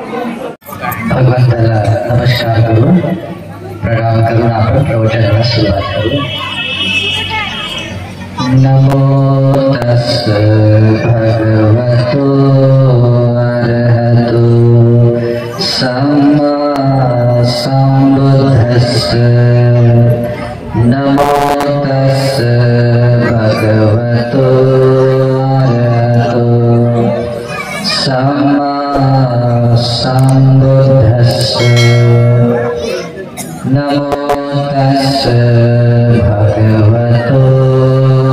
भगवंताला नमस्कार करून प्रणाम करून आपण प्रवचनाला सुरुवात करू. नमो तस् भगवतो अरहतो सम्मा सम्बुद्धस्स. नमो तस् भगवतो अरहतो सम्मा सम्बुद्धस्स. नमो तस् भगवतो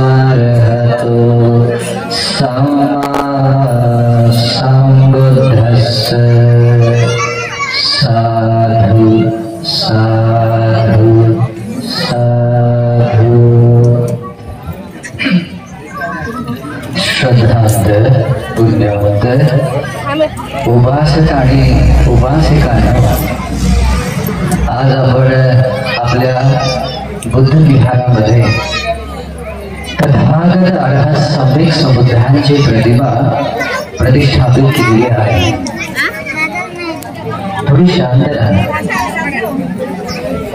अरहतो सम्मा सम्बुद्धस्स. साधु साधु साधु. श्रद्धांत पुण्यवंत उपासक आणि उपासिकांना आज आपण आपल्या बुद्ध विहारामध्ये तथागत अर्थात सम्यक समुद्रांची प्रतिमा प्रतिष्ठापित केलेली आहे. थोडी शांत राहा,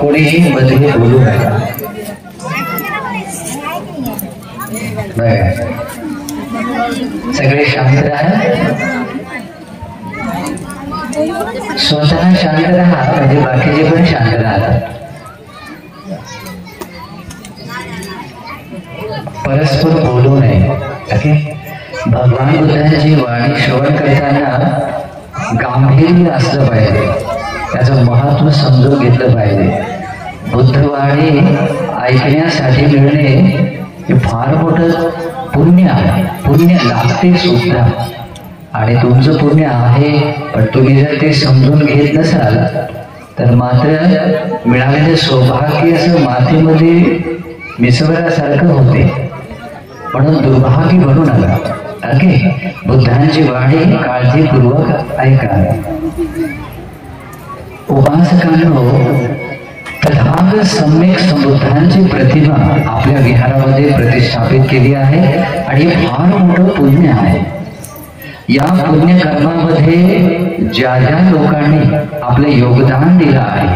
कोणीही मध्ये बोलू नका. सगळे शांत राहा, स्वतः शांत राहा म्हणजे बाकीचे पण शांत राहतात. परस्पर बोलू नये. ओके. भगवान बुद्धांची वाणी श्रवण करताना गांभीर्य असलं पाहिजे, त्याचं महत्व समजून घेतलं पाहिजे. बुद्धवाणी ऐकण्यासाठी मिळणे हे फार मोठं पुण्य आहे. पुण्य लागते सुद्धा आणि तुमचं पुण्य आहे, पण तुम्ही जर ते समजून घेत नसाल तर मात्र मिळालेलं सौभाग्य असं मातीमध्ये मिसळल्यासारखं होते. म्हणून दुर्भाग्य बनू नका. ओके. बुद्धांची वाणी काळजीपूर्वक ऐका. उपासकांनो, तथागत सम्यक संबुद्धांची प्रतिमा आपल्या विहारामध्ये प्रतिष्ठापित केली आहे आणि फार मोठं पुण्य आहे. या पुण्य कर्मामध्ये ज्या ज्या लोकांनी आपले योगदान दिलं आहे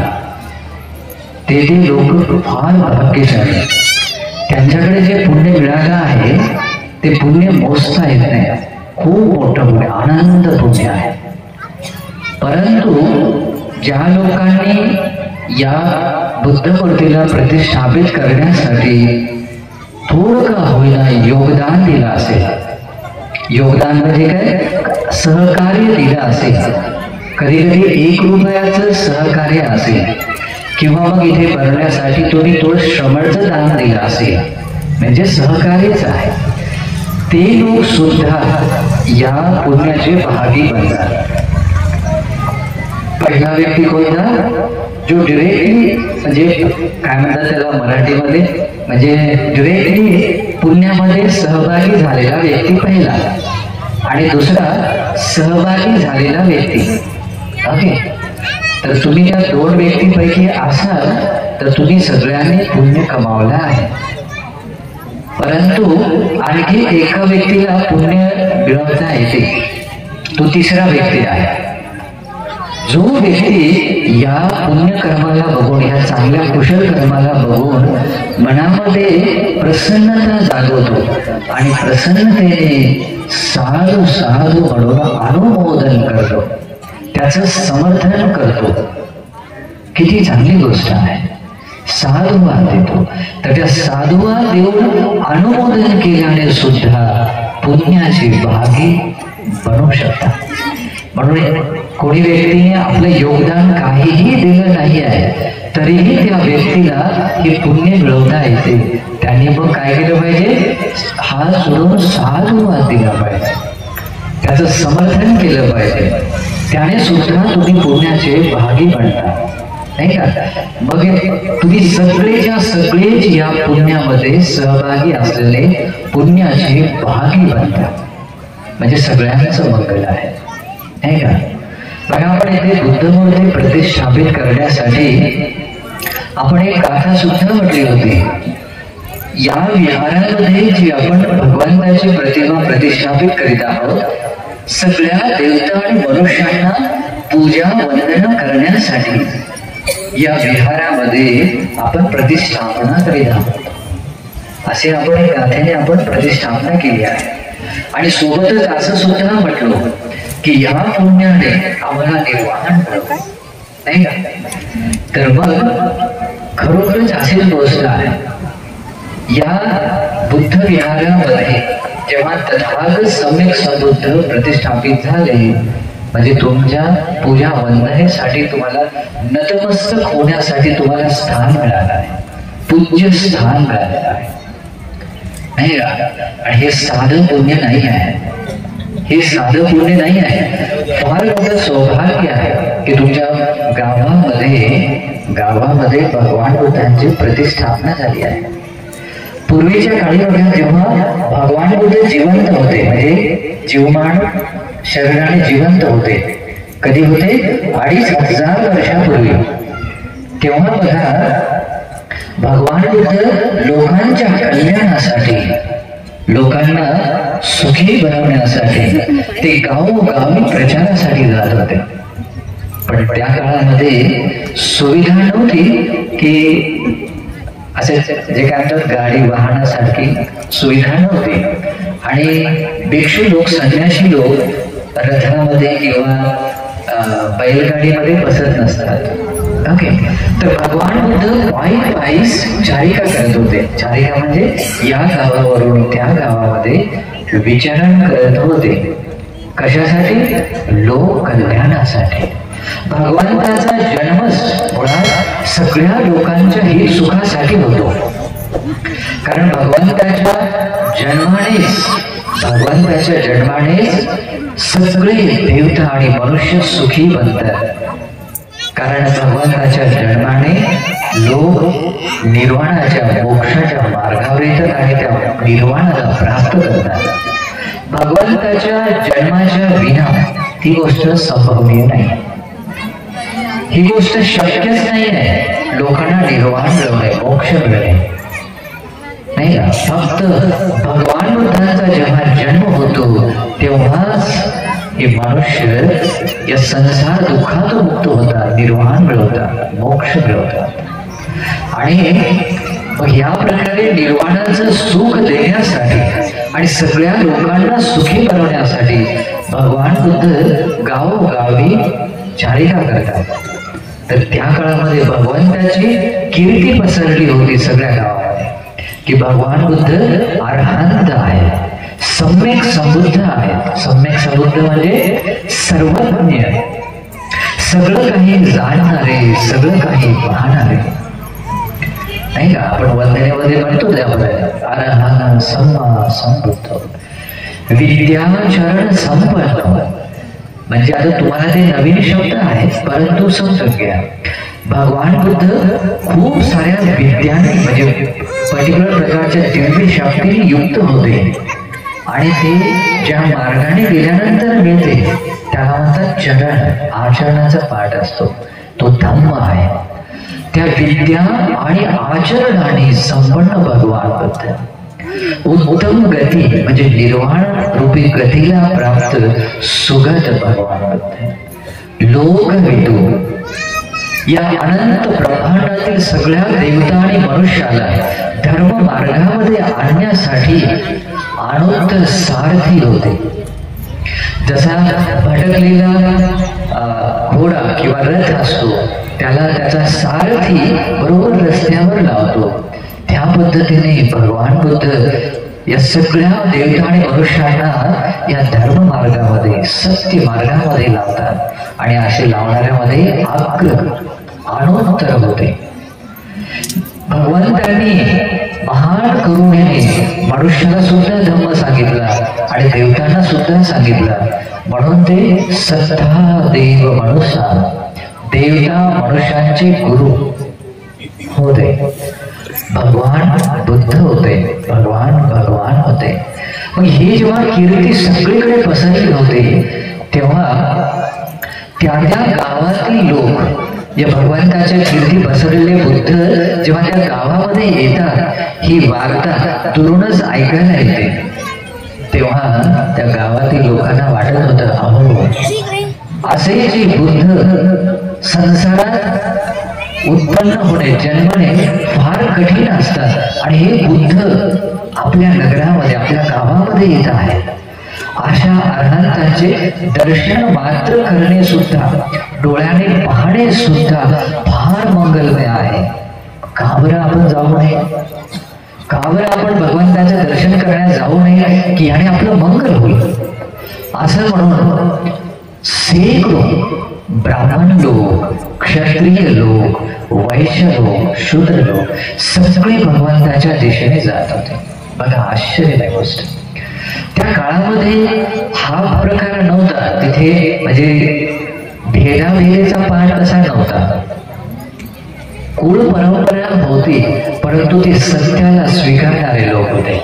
ते लोक फार भाग्यशाली. त्यांच्याकडे जे पुण्य मिळालं आहे ते पुण्य मोजता येत नाही. खूप मोठं पुण्य, आनंद पुण्य आहे. परंतु ज्या लोकांनी या बुद्ध मूर्तीला प्रतिष्ठापित करण्यासाठी थोडं का होईना योगदान दिलं असेल, योगदान म्हणजे काय, सहकार्य दिलं असेल, कधी कधी 1 रुपयाचं सहकार्य असेल किंवा मग इथे बनवण्यासाठी तुम्ही थोडं श्रमणचं दान दिलं असेल, म्हणजे सहकार्यच आहे, ते लोक सुद्धा या पुण्याचे भागी बनतात. पहिला व्यक्ती कोणता, जो डिरेक्टली म्हणजे काय म्हणतात त्याला मराठीमध्ये, म्हणजे डिरेक्टली पुण्यामध्ये सहभागी झालेला व्यक्ती पहिला, आणि दुसरा सहभागी झालेला व्यक्ती. ओके. तर तुम्ही त्या 2 व्यक्तीपैकी असाल तर तुम्ही सगळ्यांनी पुण्य कमावलं आहे. परंतु आणखी एका व्यक्तीला पुण्य मिळवता येते, तो तिसरा व्यक्ती आहे. जो व्यक्ती या पुण्यकर्माला बघून, या चांगल्या कुशल कर्माला बघून मनामध्ये प्रसन्नता जागवतो आणि प्रसन्नतेने साधू साधू म्हणून अनुमोदन करतो, त्याचं समर्थन करतो, किती चांगली गोष्ट आहे. साधुवाद देतो, तर त्या साधुवाद देऊन अनुमोदन केल्याने सुद्धा पुण्याची भागी बनू शकतात. म्हणून कोणी व्यक्तीने आपलं योगदान काहीही दिलं नाही आहे तरीही त्या व्यक्तीला हे पुण्य मिळवता येते. त्यांनी मग काय केलं पाहिजे, हात सोडून साधुवाद दिला पाहिजे, त्याचं समर्थन केलं पाहिजे, त्याने सुद्धा तुम्ही पुण्याचे भागी बनता, नाही का. मग तुम्ही सगळेच्या सगळेच या पुण्यामध्ये सहभागी असलेले पुण्याचे भागी बनता, म्हणजे सगळ्यांचं मंगल आहे, नाही का. बघा, आपण इथे बुद्धमूर्ती प्रतिष्ठापित करण्यासाठी आपण एक गाथा सुद्धा म्हटली होती. या विहारामध्ये जी आपण भगवंताची प्रतिमा प्रतिष्ठापित करीत आहोत, सगळ्या देवता आणि मनुष्यांना पूजा वंदन करण्यासाठी या विहारामध्ये आपण प्रतिष्ठापना करीत आहोत. असे आपण एक गाथेने आपण प्रतिष्ठापना केली आहे. आणि सोबतच असं सुद्धा म्हटलं की या पुण्याने आम्हाला निर्वाण मिळवलं, नाही का? तर मग खरोखरच अशीच गोष्ट आहे. या बुद्ध विहारामध्ये जेव्हा तथागत सम्यक संबुद्ध प्रतिष्ठापित झाले, म्हणजे तुमच्या पूजा वंदनेसाठी तुम्हाला नतमस्तक होण्यासाठी तुम्हाला स्थान मिळालं आहे, पूज्य स्थान मिळालेलं आहे, नाही का? आणि हे साधं पुण्य नाही आहे, हे साधं पुण्य नाही आहे. फार मोठं सौभाग्य आहे की तुमच्या गावामध्ये भगवान बुद्धांची प्रतिष्ठापना झाली आहे. पूर्वीच्या काळी बघा, जेव्हा भगवान बुद्ध जिवंत होते, म्हणजे जीवमान शरीराने जिवंत होते, कधी होते 2500 वर्षापूर्वी, तेव्हा बघा भगवान बुद्ध लोकांच्या कल्याणासाठी, लोकांना सुखी बनवण्यासाठी ते गावोगावी प्रचारासाठी जात होते. पण त्या काळामध्ये सुविधा नव्हती की असे जे काय म्हणतात गाडी वाहनासारखी सुविधा नव्हती. आणि भिक्षू लोक, संन्यासी लोक रथामध्ये किंवा बैलगाडीमध्ये बसत नसतात. ओके, तर भगवान बुद्ध पायी चारिका करत होते. चारिका म्हणजे या गावावरून त्या गावामध्ये विचरण करत होते. कशासाठी? लोक कल्याणासाठी. भगवंताचा जन्मच मुळात सगळ्या लोकांच्या हित सुखासाठी होतो. कारण भगवंताच्या जन्मानेच सगळे देवता आणि मनुष्य सुखी बनतात. कारण भगवंताच्या जन्माने लोक निर्वाणाच्या, मोक्षाच्या मार्गावर येतात आणि त्या निर्वाणाला प्राप्त करतात. भगवंताच्या जन्माच्या विना ती गोष्ट संभवनीय नाही, ही गोष्ट शक्यच नाही आहे. लोकांना निर्वाण मिळवणे, मोक्ष मिळणे, नाही का? फक्त भगवान बुद्धांचा जेव्हा जन्म होतो तेव्हाच हे मनुष्य या संसार दुःखातून मुक्त होतात, निर्वाण मिळवतात, मोक्ष मिळवतात. आणि मग या प्रकारे निर्वाणाचं सुख देण्यासाठी आणि सगळ्या लोकांना सुखी बनवण्यासाठी भगवान बुद्ध गावोगावी चारिका करतात. तर त्या काळामध्ये भगवंताची कीर्ती पसरली होती सगळ्या गावामध्ये की भगवान बुद्ध अरहंत आहे, सम्यक संबुद्ध आहे. सम्यक संबुद्ध म्हणजे सर्वज्ञ, सगळं काही जाणणारे, सगळं काही पाहणारे, नाही का? आपण वंदनेमध्ये म्हणतो त्यामध्ये अरहंत सम्मा संबुद्ध विद्याचरण संपन्न. म्हणजे आता तुम्हाला ते नवीन शब्द आहेत, परंतु समजून घ्या, भगवान बुद्ध खूप साऱ्या विद्याने, म्हणजे पर्टिक्युलर प्रकारच्या दिव्य शक्तीने युक्त होते. आणि ते ज्या मार्गाने गेल्यानंतर मिळते त्याला म्हणतात चरण. आचरणाचा पाठ असतो, तो धम्म आहे. त्या विद्या आणि आचरणाने संपन्न भगवान बुद्ध उत्तम गती, म्हणजे निर्वाण रूपी गतीला प्राप्त सुगत भगवान बुद्ध. लोकविदू या अनंत ब्रह्मांडातील सगळ्या देवता आणि मनुष्याला धर्म मार्गामध्ये आणण्यासाठी अनंत सारथी होते. जसा भटकलेला घोडा किंवा रथ असतो, त्याला त्याचा सारथी बरोबर रस्त्यावर लावतो, त्या पद्धतीने भगवान बुद्ध या सगळ्या देवता आणि मनुष्यांना या धर्म मार्गामध्ये, सत्य मार्गामध्ये लावतात. आणि असे लावणाऱ्यामध्ये अनंतर होते. भगवंतांनी महान करुणेने मनुष्याला सुद्धा धम्म सांगितला आणि देवतांना सुद्धा सांगितला. म्हणून ते सत्ता देव मनुष्या, देवता मनुष्यांचे गुरु होते. भगवान बुद्ध होते, भगवान होते. मग ही जेव्हा कीर्ती सगळीकडे पसरली होते तेव्हा त्या गावातील लोक, या भगवंताच्या कीर्ती पसरलेले बुद्ध जेव्हा त्या गावामध्ये येतात, ही वार्ता दुरूनच ऐकायला येते, तेव्हा त्या गावातील लोकांना वाटत होतं, अहो आज असे जे बुद्ध संसारात उत्पन्न होणे जन्मणे फार कठीण असतात आणि हे बुद्ध आपल्या नगरामध्ये आपल्या गावामध्ये येत आहे. अशा अरहंतांचे दर्शन मात्र करणे सुद्धा डोळ्याने पाहणे सुद्धा फार मंगलमय आहे. का बरं आपण जाऊ नये? का बरं आपण भगवंताचं दर्शन करण्यास जाऊ नये की याने आपलं मंगल होईल असं म्हणून शेकडो ब्राह्मण लोक, क्षत्रिय लोक, वैश्य लोक, शूद्र लोक सगळे भगवंताच्या दिशेने जात होते. बघा आश्चर्य गोष्ट. त्या काळामध्ये हा प्रकार नव्हता. तिथे म्हणजे भेदाभेदेचा पाठ असा नव्हता. कुळ परंपरा होती परंतु ते सत्याला स्वीकारणारे लोक होते.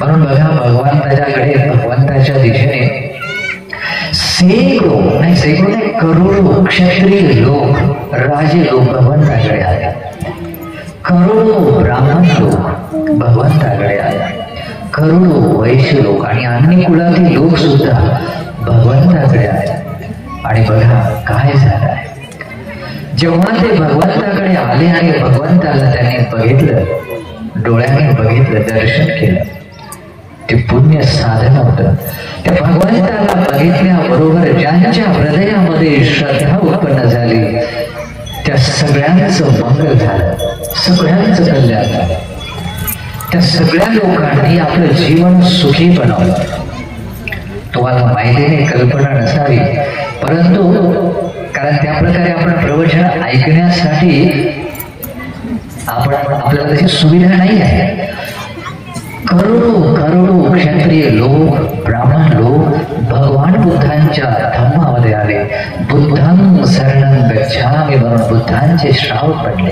म्हणून बघा भगवंताच्याकडे भगवंताच्या दिशेने शेकडो नाही करोडो क्षत्रिय लोक, राजे लोक भगवंताकडे आले. करोडो ब्राह्मण लोक भगवंताकडे आले. करोडो वैश्य लोक आणि अन्य कुळातील लोक सुद्धा भगवंताकडे आले. आणि बघा काय झालं आहे. जेव्हा ते भगवंताकडे आले आणि भगवंताला त्यांनी बघितलं, डोळ्याने बघितलं, दर्शन केलं, ते पुण्य साधन होतं. त्या भगवंताला बघितल्याबरोबर ज्यांच्या हृदयामध्ये श्रद्धा उत्पन्न झाली त्या सगळ्यांचं मंगल झालं, सगळ्यांचं कल्याण झालं. त्या सगळ्या लोकांनी आपलं जीवन सुखी बनवलं. तुम्हाला माहिती नाही, कल्पना नसावी, परंतु कारण त्या प्रकारे आपण प्रवचन ऐकण्यासाठी आपल्याला तशी सुविधा नाही आहे. करोडो करोडो क्षत्रिय लोक, ब्राह्मण लोक भगवान बुद्धांच्या धम्मामध्ये आले. बुद्धं शरणं गच्छामि म्हणून बुद्धांचे श्रावक पडले.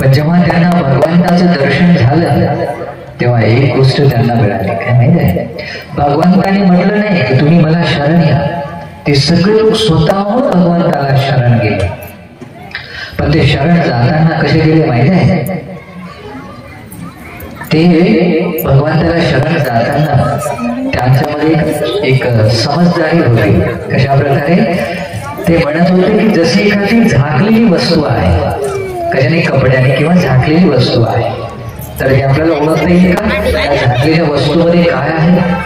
पण जेव्हा त्यांना भगवंताचं दर्शन झालं तेव्हा एक गोष्ट त्यांना मिळाली. काय माहिती आहे? भगवंताने म्हटलं नाही की तुम्ही मला शरण या. ते सगळे लोक स्वतःहून भगवंताला शरण गेले. पण ते शरण जाताना कसे गेले माहिती आहे? ते भगवंताला शरण जाताना त्यांच्यामध्ये एक समजदारी होती. कशा प्रकारे? ते म्हणत होते की जशी एखादी झाकलेली वस्तू आहे, कशाने? कपड्याने किंवा झाकलेली वस्तू आहे, तर हे आपल्याला ओळखता येईल का त्या झाकलेल्या वस्तूमध्ये काय आहे?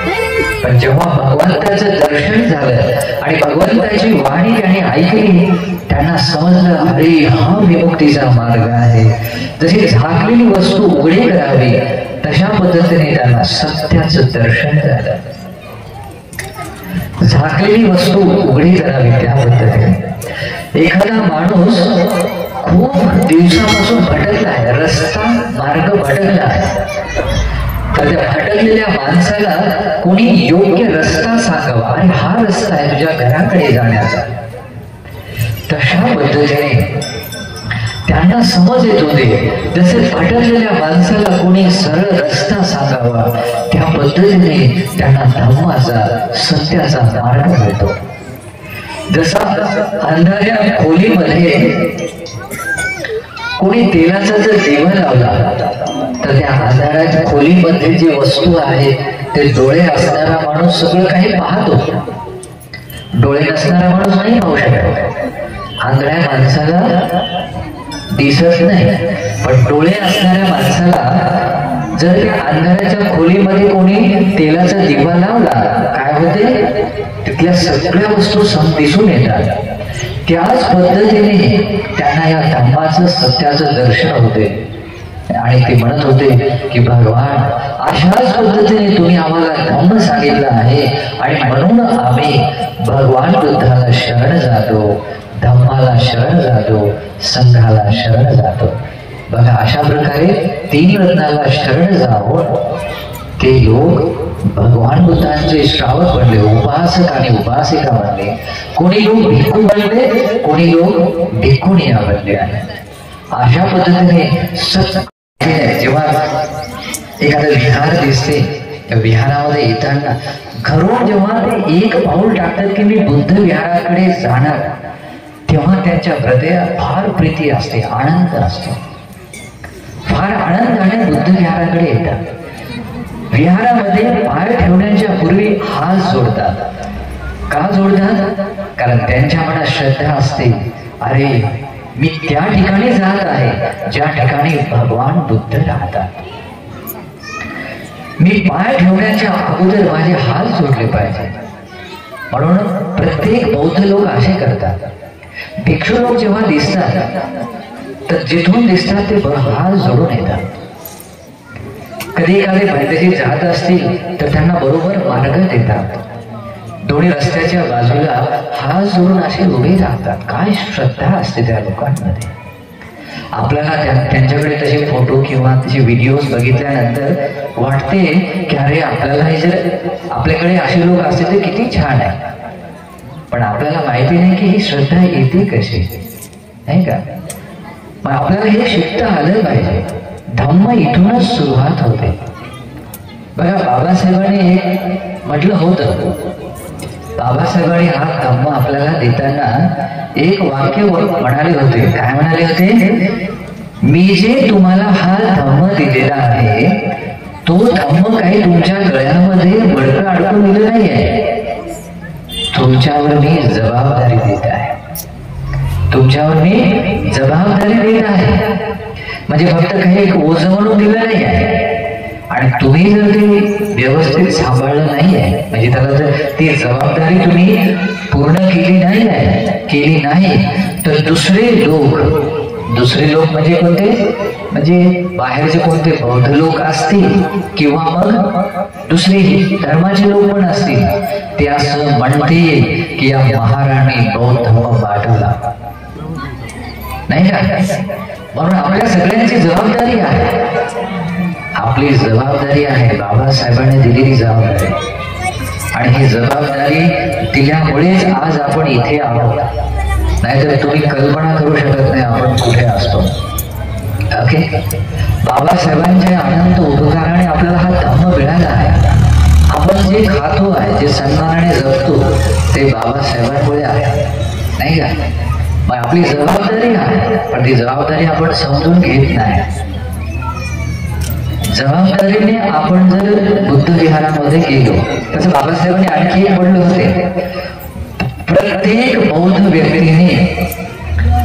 पण जेव्हा भगवंताचं दर्शन झालं आणि भगवंताची वाणी त्याने ऐकली, त्यांना समजलं अरे हा विमुक्तीचा मार्ग आहे. जशी झाकलेली वस्तू उघडी करावी तशा पद्धतीने त्यांना सत्याचं दर्शन झालं. झाकलेली वस्तू उघडी करावी त्या पद्धतीने. एखादा माणूस खूप दिवसापासून भटकला आहे, रस्ता मार्ग भटकला आहे, तर त्या भटकलेल्या माणसाला कोणी योग्य रस्ता सांगावा आणि हा रस्ता आहे तुझ्या घराकडे जाण्याचा. तशा पद्धतीने त्यांना समज येत होते. जसे भटकलेल्या माणसाला कोणी सरळ रस्ता सांगावा त्या पद्धतीने त्यांना धम्माचा, सत्याचा मार्ग मिळतो. जसा अंधाऱ्या खोलीमध्ये कोणी तेलाचा जर दिवा लावला तर त्या अंधाराच्या खोलीमध्ये जी वस्तू आहे ते डोळे असणारा माणूस सगळं काही पाहतो. डोळे नसणारा माणूस नाही पाहू शकत. आंधळ्या माणसाला दिसत नाही, पण डोळे असणाऱ्या माणसाला जर त्या अंधाराच्या खोलीमध्ये कोणी तेलाचा दिवा लावला काय होते? तिथल्या सगळ्या वस्तू दिसून येतात. त्याच पद्धतीने त्यांना या धम्माचं, सत्याचं दर्शन होते. आणि ते म्हणत होते की भगवान अशाच पद्धतीने तुम्ही आम्हाला धम्म सांगितलं आहे आणि म्हणून आम्ही भगवान बुद्धाला शरण जातो, धम्माला शरण जातो, संघाला शरण जातो. बघा अशा प्रकारे तीन रत्नाला शरण जावं ते लोक भगवान बुद्धांचे श्रावक बनले, उपासक आणि उपासिका बनले. कोणी लोक भिक्खू बनले, कोणी लोक भिक्खुनिया बनले. अशा पद्धतीने जेव्हा एखादं विहार दिसते त्या विहारामध्ये येताना घरून जेव्हा ते एक पाऊल टाकतात की मी बुद्ध विहाराकडे जाणार, तेव्हा त्यांच्या हृदयात फार प्रीती असते, आनंद असतो. फार आनंदाने बुद्ध विहाराकडे येतात. विहारामध्ये पाय ठेवण्याच्या पूर्वी हात जोडतात. का जोडतात? कारण त्यांच्या मनात श्रद्धा असते, अरे मी त्या ठिकाणी जात आहे ज्या ठिकाणी भगवान बुद्ध राहतात. मी पाय ठेवण्याच्या अगोदर माझे हात जोडले पाहिजे. म्हणून प्रत्येक बौद्ध लोक असे करतात. भिक्षू लोक जेव्हा दिसतात तर जिथून दिसतात ते हात जोडून येतात. कधी एखादे भंतेजी जात असतील तर त्यांना बरोबर मार्ग देतात. दोन्ही रस्त्याच्या बाजूला हात जोडून असे उभे राहतात. काय श्रद्धा असते त्या लोकांमध्ये. आपल्याला त्यांच्याकडे तसे फोटो किंवा तसे व्हिडिओज बघितल्यानंतर वाटते की अरे आपल्याला जर आपल्याकडे असे लोक असते तर किती छान आहे. पण आपल्याला माहिती नाही की ही श्रद्धा येते कशी, नाही का. मग आपल्याला हे शिकता आलं पाहिजे. धम्म इथूनच सुरुवात होते. बघा बाबासाहेबांनी एक म्हटलं होतं, बाबासाहेबांनी हा धम्म आपल्याला देताना एक वाक्य म्हणाले होते. काय म्हणाले होते? मी जे तुम्हाला हा धम्म दिलेला आहे तो धम्म काही तुमच्या गळ्यामध्ये बडकं अडकून दिलं नाही आहे. तुमच्यावर मी जबाबदारी देत आहे. तुमच्यावर मी जबाबदारी देत आहे. म्हणजे फक्त काही एक ओझं म्हणून दिलं नाही आहे. आणि तुम्ही जर ते व्यवस्थित सांभाळलं नाही आहे, म्हणजे त्याला जर ती जबाबदारी तुम्ही पूर्ण केली नाही तर दुसरे लोक म्हणजे कोणते, म्हणजे बाहेरचे कोणते बौद्ध लोक असतील किंवा मग दुसरे धर्माचे लोक पण असतील, ते असं म्हणते की या महाराणी बौद्ध धर्म वाढवला नाही का. म्हणून आपल्या सगळ्यांची जबाबदारी आहे. आपली जबाबदारी आहे बाबासाहेबांनी दिलेली जबाबदारी. आणि ही जबाबदारी दिल्यामुळेच आज आपण इथे आहोत. नाहीतर तुम्ही कल्पना करू शकत नाही आपण कुठे असतो. ओके. बाबासाहेबांच्या अनंत उपकाराने आपल्याला हा धम्म मिळाला आहे. आपण जे खातो आहे, जे सन्मानाने जगतो ते बाबासाहेबांमुळे आहे, नाही का. मग आपली जबाबदारी आहे, पण ती जबाबदारी आपण समजून घेत नाही. जबाबदारीने आपण जर बुद्ध विहारामध्ये गेलो, तसं बाबासाहेबांनी आणखी एक म्हणलं होते, प्रत्येक बौद्ध व्यक्तीने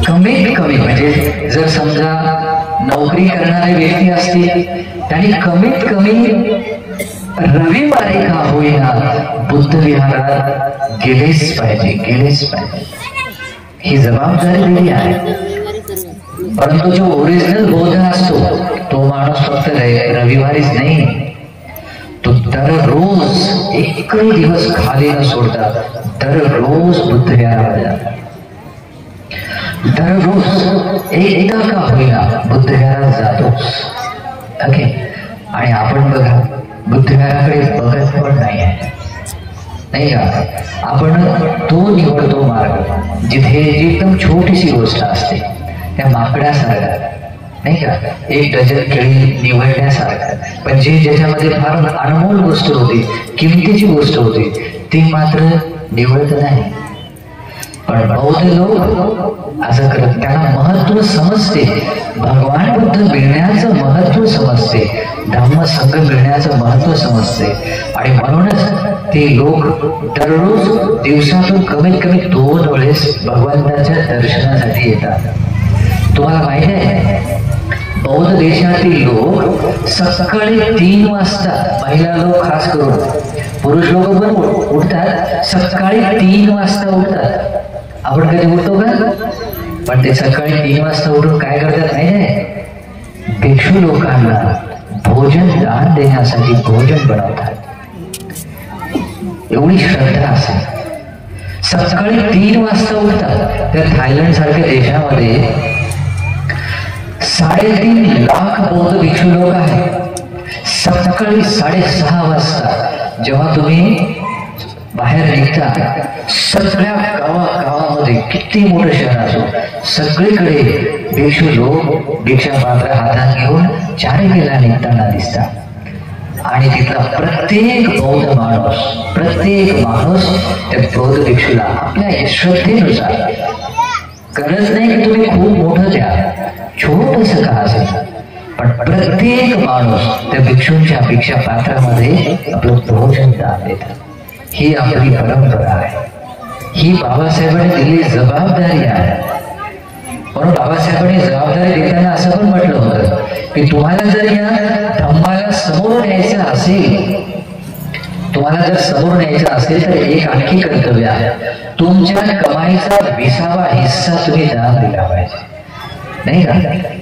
कमीत कमी, म्हणजे जर समजा नोकरी करणारे व्यक्ती असतील त्यांनी कमीत कमी रविवारी का होईना बुद्ध विहारात गेलेच पाहिजे. ही जबाबदारी दिली आहे. परंतु जो ओरिजिनल बौद्ध असतो तो माणूस फक्त रविवारीच नाही, तो दररोज एकही दिवस खाली न सोडता दररोज बुद्ध विहारामध्ये जातो. दररोज एकदा का होईना बुद्ध विहारात जातोच. ओके. आणि आपण बघा बुद्ध विहाराकडे बघत पण नाही आहे, नाही का. आपण तो निवडतो मार्ग जिथे एकदम छोटीशी गोष्ट असते, त्या माकडासारखा, नाही का, एक डझन केळी निवडण्यासारखा. पण ज्याच्यामध्ये फार अनमोल गोष्ट होती, किमतीची गोष्ट होती, ती मात्र निवडत नाही. पण बौद्ध लोक असं करत, त्यांना महत्व समजते. भगवान बुद्ध मिळण्याचं महत्व समजते, धम्मसंघ मिळण्याचं महत्व समजते. आणि म्हणूनच ते लोक दररोज दिवसातून कमीत कमी 2 वेळेस भगवंताच्या दर्शनासाठी येतात. तुम्हाला माहिती आहे बौद्ध देशातील लोक सकाळी 3 वाजता, महिला लोक खास करून, पुरुष लोक पण उठतात, सकाळी 3 वाजता उठतात. आपण कधी उठतो का? पण ते सकाळी 3 वाजता उठून काय करतात माहिती? भिक्षू लोकांना भोजन दान देण्यासाठी भोजन बनवतात. एवढी श्रद्धा असेल. सकाळी 3 वाजता उठतात. त्या थायलंड सारख्या देशामध्ये 3.5 लाख बौद्ध भिक्षू लोक आहेत. सकाळी 6:30 वाजता जेव्हा तुम्ही बाहेर निघता, सगळ्या गावामध्ये, किती मोठं शहर असो, सगळीकडे भिक्षू लोक भिक्षा पात्र हातात घेऊन चारिकेला निघताना दिसतात. आणि तिथला प्रत्येक माणूस त्या बौद्ध भिक्षूला आपल्या श्रद्धेनुसार, गरज नाही की तुम्ही खूप मोठं द्या, छोटस का असेल, पण प्रत्येक माणूस त्या भिक्षूंच्या भिक्षा पात्रामध्ये आपलं भोजन दान देतात. ही आपली परंपरा आहे. ही बाबासाहेबांनी दिलेली जबाबदारी आहे. म्हणून बाबासाहेबांनी जबाबदारी देताना असं पण म्हटलं होतं की तुम्हाला जर या धम्माला समोर न्यायचं असेल, तुम्हाला जर समोर न्यायचं असेल तर एक आणखी कर्तव्य आहे, तुमच्या कमाईचा 20वा हिस्सा तुम्ही दान दिला पाहिजे, नाही का?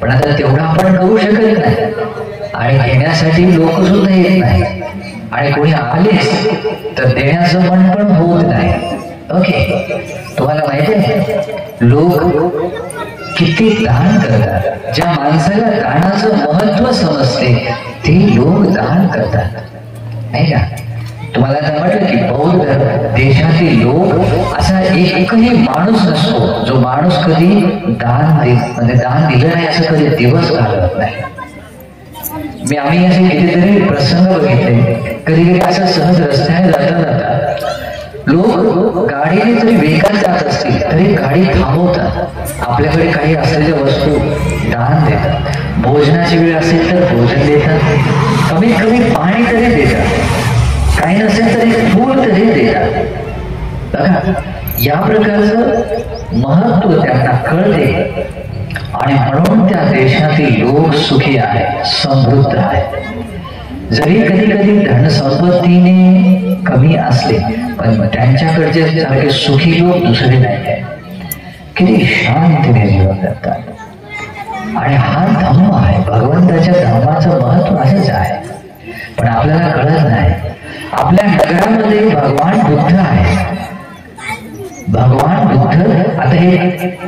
पण आता तेवढं आपण करू शकत नाही आणि घेण्यासाठी लोक सुद्धा येत नाही आणि कोणी आलेच तर देण्याचं मन पण होत नाही. ओके, तुम्हाला माहिती आहे लोक किती दान करतात. ज्या माणसाला दानाचं महत्व समजते ते लोक दान करतात, नाही का? तुम्हाला आता म्हटलं की बौद्ध देशातील लोक असा एकही माणूस नसतो जो माणूस कधी दान दिलं नाही असं कधी दिवस घालवत नाही. आम्ही असे कितीतरी प्रसंग बघितले. कधी कधी असं सहज रस्त्याने जाता जाता लोक गाडीने जरी वेगात जात असतील तरी गाडी थांबवतात, आपल्याकडे काही असलेल्या वस्तू दान देतात, भोजनाची वेळ असेल तर भोजन देतात, कमीत कमी पाणी तरी देतात, काही नसेल तरी फूल तरी देतात. बघा, या प्रकारचं महत्व त्यांना कळते आणि म्हणून त्या देशातील लोक सुखी आहेत, समृद्ध आहेत. जरी कधी कधी धनसंपत्तीने कमी असले पण त्यांच्याकडचे सारखे सुखी लोक दुसरे नाही आहेत. किती शांतीने जीवन करतात आणि हा धम्म आहे, भगवंताच्या धम्माचं महत्व असंच आहे. पण आपल्याला कळत नाही. आपल्या नगरामध्ये भगवान बुद्ध आहे. भगवान बुद्ध, आता हे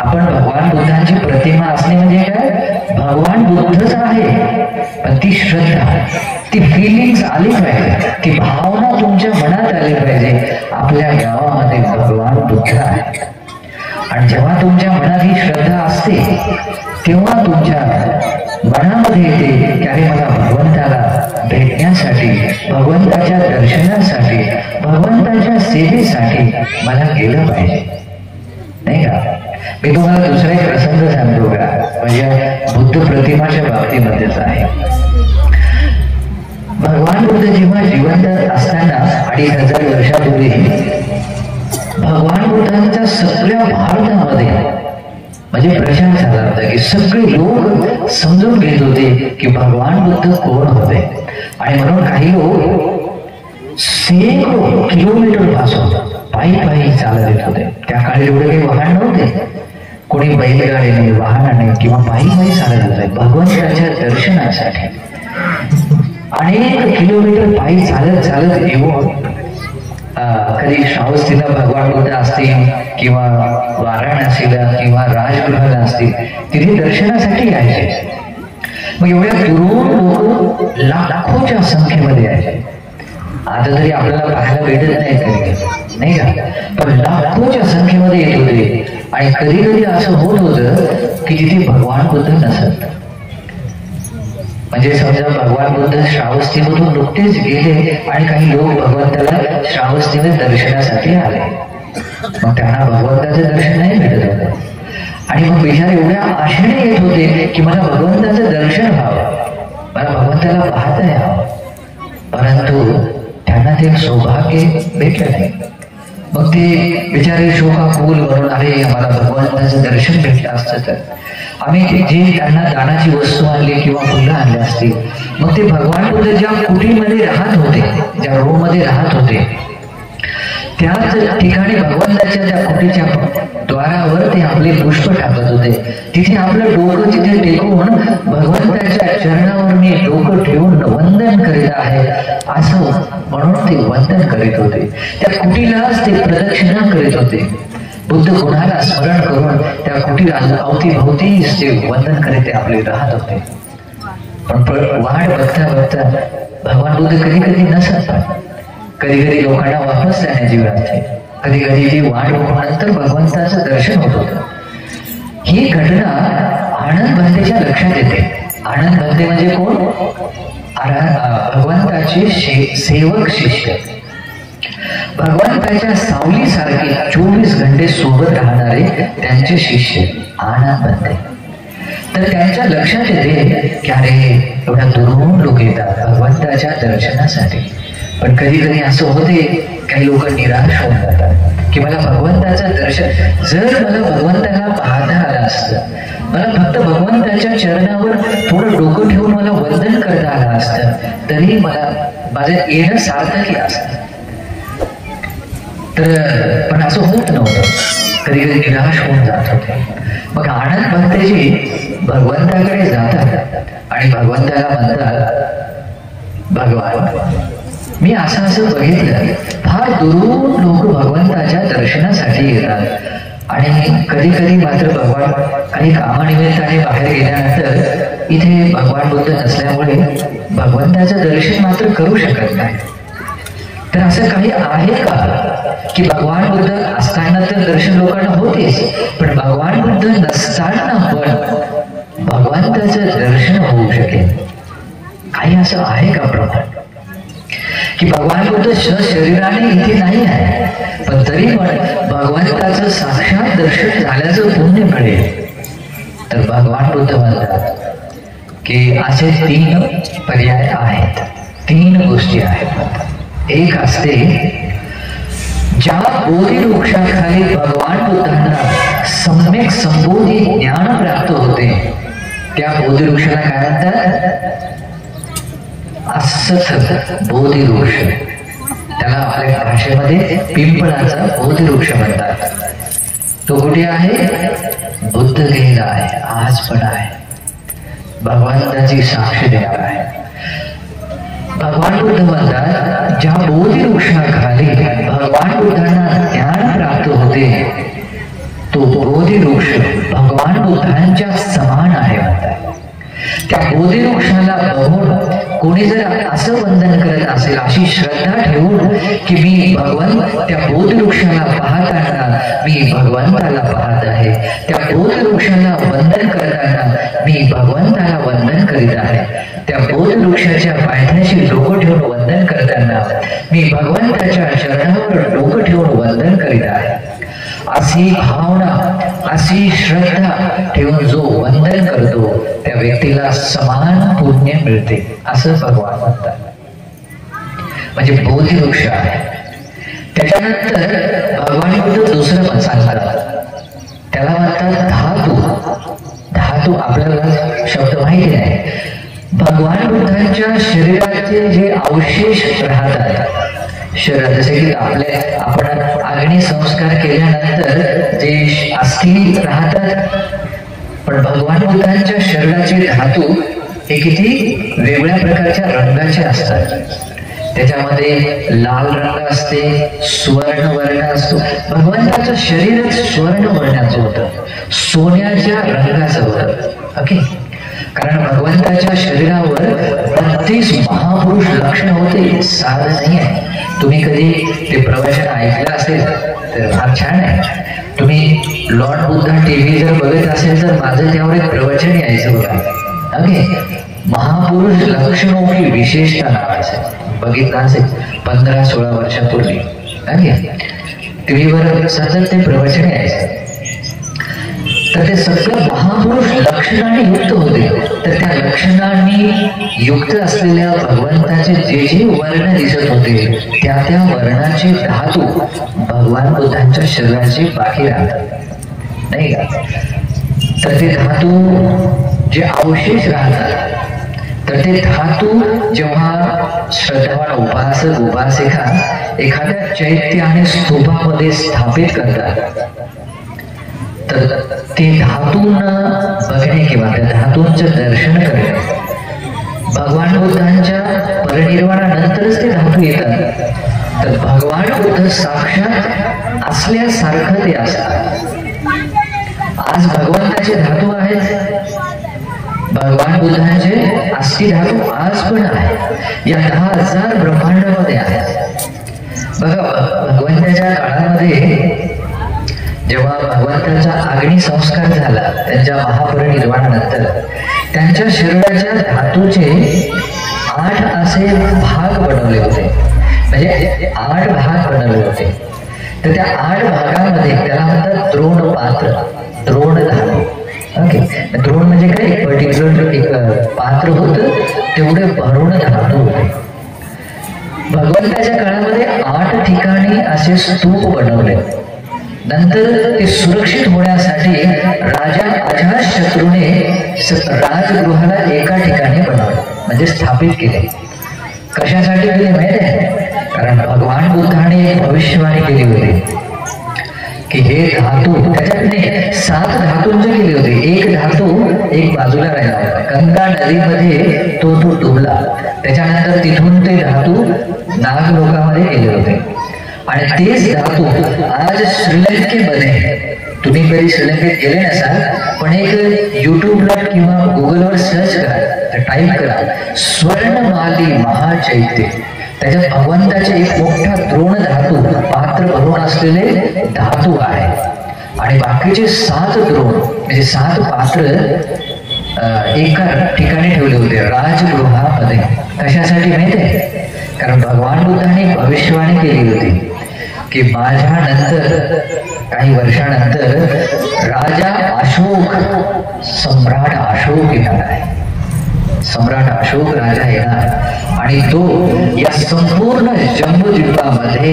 आपण भगवान बुद्धांची प्रतिमा असणे म्हणजे काय? भगवान बुद्धच आहे, पण ती श्रद्धा, ती फिलिंग्स आली पाहिजे, ती भावना तुमच्या मनात आली पाहिजे. आपल्या गावामध्ये भगवान बुद्ध आहे आणि जेव्हा तुमच्या मनात ही श्रद्धा असते तेव्हा तुमच्या मनामध्ये येते की अरे मला भगवंताला भेटण्यासाठी, भगवंताच्या दर्शनासाठी, भगवंताच्या सेवेसाठी मला गेलं पाहिजे, नाही का? मी तुम्हाला दुसरा एक प्रसंग सांगतो का, म्हणजे बुद्ध प्रतिमाच्या बाबतीमध्येच आहे. भगवान बुद्ध जेव्हा जिवंत असताना 2500 वर्षापूर्वी भगवान बुद्धांच्या सगळ्या भारतामध्ये म्हणजे प्रचार झाला होता की सगळे लोक समजून घेत होते की भगवान बुद्ध कोण होते. आणि म्हणून काही लोक शेकडो किलोमीटर पासून पायी पायी चालत येत होते. त्या काळी एवढे काही वाहन नव्हते, कोणी बैलगाडीने, वाहनाने किंवा पायी पायी चालत होते भगवंताच्या दर्शनासाठी. अनेक किलोमीटर पायी चालत चालत येऊन कधी श्रावस्तीला भगवान बुद्ध असतील किंवा वाराणसीला किंवा राजगृहाला असतील तिथे दर्शनासाठी यायचे. मग एवढ्या दुरून लोक लाखोच्या संख्येमध्ये यायचे. आता तरी आपल्याला पाहायला भेटत नाही तरी, नाही का? पण लाखोच्या संख्येमध्ये येत होते आणि कधी कधी असं होत होतं की तिथे भगवान बुद्ध नसत. म्हणजे समजा भगवान बुद्ध श्रावस्तीमधून नुकतेच गेले आणि काही लोक भगवंताला श्रावस्तीमध्ये दर्शनासाठी आले, मग त्यांना भगवंताचं दर्शन नाही भेटत होतं आणि मग बिचारे एवढ्या आशेने येत होते की मला भगवंताचं दर्शन व्हावं, मला भगवंताला पाहता यावं, परंतु त्यांना ते सौभाग्य भेटलं नाही. मग ते बिचारे शोकाकुल म्हणून अरे आम्हाला भगवंताचं दर्शन भेटलं असतं तर आम्ही जे त्यांना दानाची वस्तू आणली किंवा फुलं आणली असतील. मग ते भगवान बुद्ध ज्या कुटीमध्ये राहत होते, ज्या रूम मध्ये राहत होते त्याच ठिकाणी भगवंताच्या त्या कुटीच्या द्वारावर ते आपले पुष्प टाकत होते. तिथे आपलं डोकं तिथे टेकवून भगवंताच्या चरणावर मी डोकं ठेवून वंदन करीत आहे असं म्हणून ते वंदन करीत होते. त्या कुटीलाच ते प्रदक्षिणा करीत होते. बुद्ध गुणाला स्मरण करून त्या कुटीला अवतीभोवती ते वंदन करीत आपले राहत होते. पण वाट बघता बघता भगवान बुद्ध कधी कधी नसत, कधी कधी लोकांना वापस जाण्याची वेळ असते, कधी कधी ती वाट बघूनंतर भगवंताचं दर्शन होत होतं. ही घटना आनंद बंदेच्या लक्षात येते. आनंद बंदे म्हणजे कोण? भगवंताचे सेवक शिष्य, भगवंताच्या सावलीसारखे 24 घंटे सोबत राहणारे त्यांचे शिष्य आनंद बंदे. तर त्यांच्या लक्षात येते की अरे एवढ्या दुरून लोक येतात भगवंताच्या दर्शनासाठी. पण कधी कधी असं होते काही लोक निराश होऊन जातात की मला भगवंताचं दर्शन, जर मला भगवंताला पाहता आलं असतं, मला फक्त भगवंताच्या चरणावर थोडं डोकं ठेवून मला वंदन करता आलं असतं, तरी मला माझं येणं सार्थकी असतं. तर पण असं होत नव्हतं. कधी कधी निराश होऊन जात होते. मग आनंद भक्तजी भगवंताकडे जातात आणि भगवंताला म्हणतात, भगवान मी असं बघितलं, फार दुरून लोक भगवंताच्या दर्शनासाठी येतात आणि कधी कधी मात्र भगवान काही कामानिमित्ताने बाहेर गेल्यानंतर इथे भगवान बुद्ध नसल्यामुळे भगवंताचं दर्शन मात्र करू शकत नाही. तर असं काही आहे का की भगवान बुद्ध असताना तर दर्शन लोकांना होतेच, पण भगवान बुद्ध नसताना पण भगवंताचं दर्शन होऊ शकेल? काही असं आहे का प्रमाण की भगवान बुद्ध शरीराने इथे नाही आहे, पण तरी पण भगवंताचं साक्षात दर्शन झाल्याचं पुण्य मिळेल? तर भगवान बुद्ध म्हणतात की असे 3 पर्याय आहेत, 3 गोष्टी आहेत. एक असते, ज्या बोधी वृक्षाखाली भगवान बुद्धांना सम्यक संबोधी ज्ञान प्राप्त होते त्या बोधी वृक्षाला काय म्हणतात? असथ बोधी वृक्ष. त्याला आपल्या भाषेमध्ये पिंपळाचा बोधी वृक्ष म्हणतात. तो कुठे आहे? बुद्ध गेला आहे, आज पण आहे, भगवंताची साक्ष देणार आहे. भगवान बुद्ध म्हणतात, ज्या बोधी वृक्षाखाली भगवान बुद्धांना ज्ञान प्राप्त होते तो बोधी वृक्ष भगवान बुद्धांच्या समान आहे म्हणतात. त्या बोधी वृक्षाला बघून कोणी जर असं वंदन करत असेल, अशी श्रद्धा ठेवून की मी त्या बोधी वृक्षाला पाहताना मी भगवंताला पाहत आहे, त्या बोधी वृक्षाला वंदन करताना मी भगवंताला वंदन करीत आहे, त्या बोधी वृक्षाच्या पायथ्याशी डोकं ठेवून वंदन करताना मी भगवंताच्या चरणावर डोकं ठेवून वंदन करीत आहे, अशी भावना, अशी श्रद्धा ठेवून जो वंदन करतो त्या व्यक्तीला समान पुण्य मिळते असं भगवान म्हणतात. म्हणजे बोधी वृक्ष आहे. त्याच्यानंतर भगवान बुद्ध दुसरं पण सांगतात, त्याला म्हणतात धातू. धातू आपल्याला शब्द माहिती नाही. भगवान बुद्धांच्या शरीराचे जे अवशेष राहतात शरीरात, जसे की आपण अग्नी संस्कार केल्यानंतर जे अस्थि राहतात, पण भगवान बुद्धांच्या शरीराचे धातू हे किती वेगळ्या प्रकारच्या रंगाचे असतात. त्याच्यामध्ये लाल रंग असते, सुवर्ण वर्ण असतो. भगवंताचं शरीरच सुवर्ण वर्णाचं होतं, सोन्याच्या रंगाचं होतं. ओके, कारण भगवंताच्या शरीरावर 32 महापुरुष लक्षण होते. साधं नाही आहे. तुम्ही कधी ते प्रवचन ऐकलं असेल तर फार छान आहे. तुम्ही लॉर्ड बुद्धा टीव्ही जर बघत असेल तर माझं त्यावर एक प्रवचन यायचं बघा. ओके, महापुरुष लक्षणों की विशेषता नावाचं बघितलं असेल 15-16 वर्षापूर्वी. ओके, टीव्हीवर सतत ते प्रवचन यायचं. तर ते सगळं महापुरुष लक्षणांनी युक्त होते. तर त्या लक्षणांनी युक्त असलेल्या भगवंताचे जे जे वर्ण दिसत होते त्या त्या वर्णाचे धातू भगवान बुद्धांच्या शरीराचे बाकी राहतात नाही का. तर ते धातू जे अवशेष राहतात, तर ते धातू जेव्हा श्रद्धावान उपासक उपासिका एखाद्या चैत्य आणि स्तूपामध्ये स्थापित करतात, तर ते धातूंना बघणे किंवा त्या धातूंचं दर्शन करणे, भगवान बुद्धांच्या परिनिर्वाणानंतरच ते धातू येतात. तर भगवान बुद्ध साक्षात असल्यासारखं ते असतात. आज भगवंताचे धातू आहेत, भगवान बुद्धांचे अस्थि धातू आज पण आहे. या 10,000 ब्रह्मांडामध्ये आहेत. बघा, भगवंताच्या काळामध्ये जेव्हा भगवंताचा अग्नी संस्कार झाला त्यांच्या महापरिनिर्वाणानंतर, त्यांच्या शरीराच्या धातूचे 8 असे भाग बनवले होते. म्हणजे 8 भाग बनवले होते. तर त्या 8 भागामध्ये त्याला म्हणतात द्रोण पात्र, द्रोण धातू. ओके, द्रोण म्हणजे काय, एक पर्टिक्युलर एक पात्र होतं, तेवढे भरून धातू होते. भगवंताच्या काळामध्ये 8 ठिकाणी असे स्तूप बनवले नंतर ते सुरक्षित होण्यासाठी राजा अजातशत्रूने राजगृहाला एका ठिकाणी बनवलं, म्हणजे स्थापित केले. कशासाठी केले माहिती आहे? कारण भगवान बुद्धाने एक भविष्यवाणी केली होती की हे धातू, त्याच्यातले 7 धातूंचे केले होते. एक धातू एक बाजूला राहिला होता, गंगा नदीमध्ये तो डुबला. त्याच्यानंतर तिथून ते धातू नागलोकामध्ये गेले होते. आणि तेच धातू आज श्रीलंकेमध्ये, तुम्ही कधी श्रीलंकेत गेले नसाल, पण एक युट्यूबला किंवा गुगलवर सर्च करा, टाईप करा स्वर्णमाली महाचैत्य. त्याच्यात भगवंताचे एक मोठा द्रोण धातू पात्र भरून असलेले धातू आहे. आणि बाकीचे 7 द्रोण म्हणजे 7 पात्र एका ठिकाणी ठेवले होते राजगृहामध्ये. कशासाठी माहितीये? कारण भगवान बुद्धाने भविष्यवाणी केली होती की माझ्यानंतर काही वर्षानंतर राजा अशोक, सम्राट अशोक येणार आहे. सम्राट अशोक राजा येणार आणि तो या संपूर्ण जम्बूद्वीपामध्ये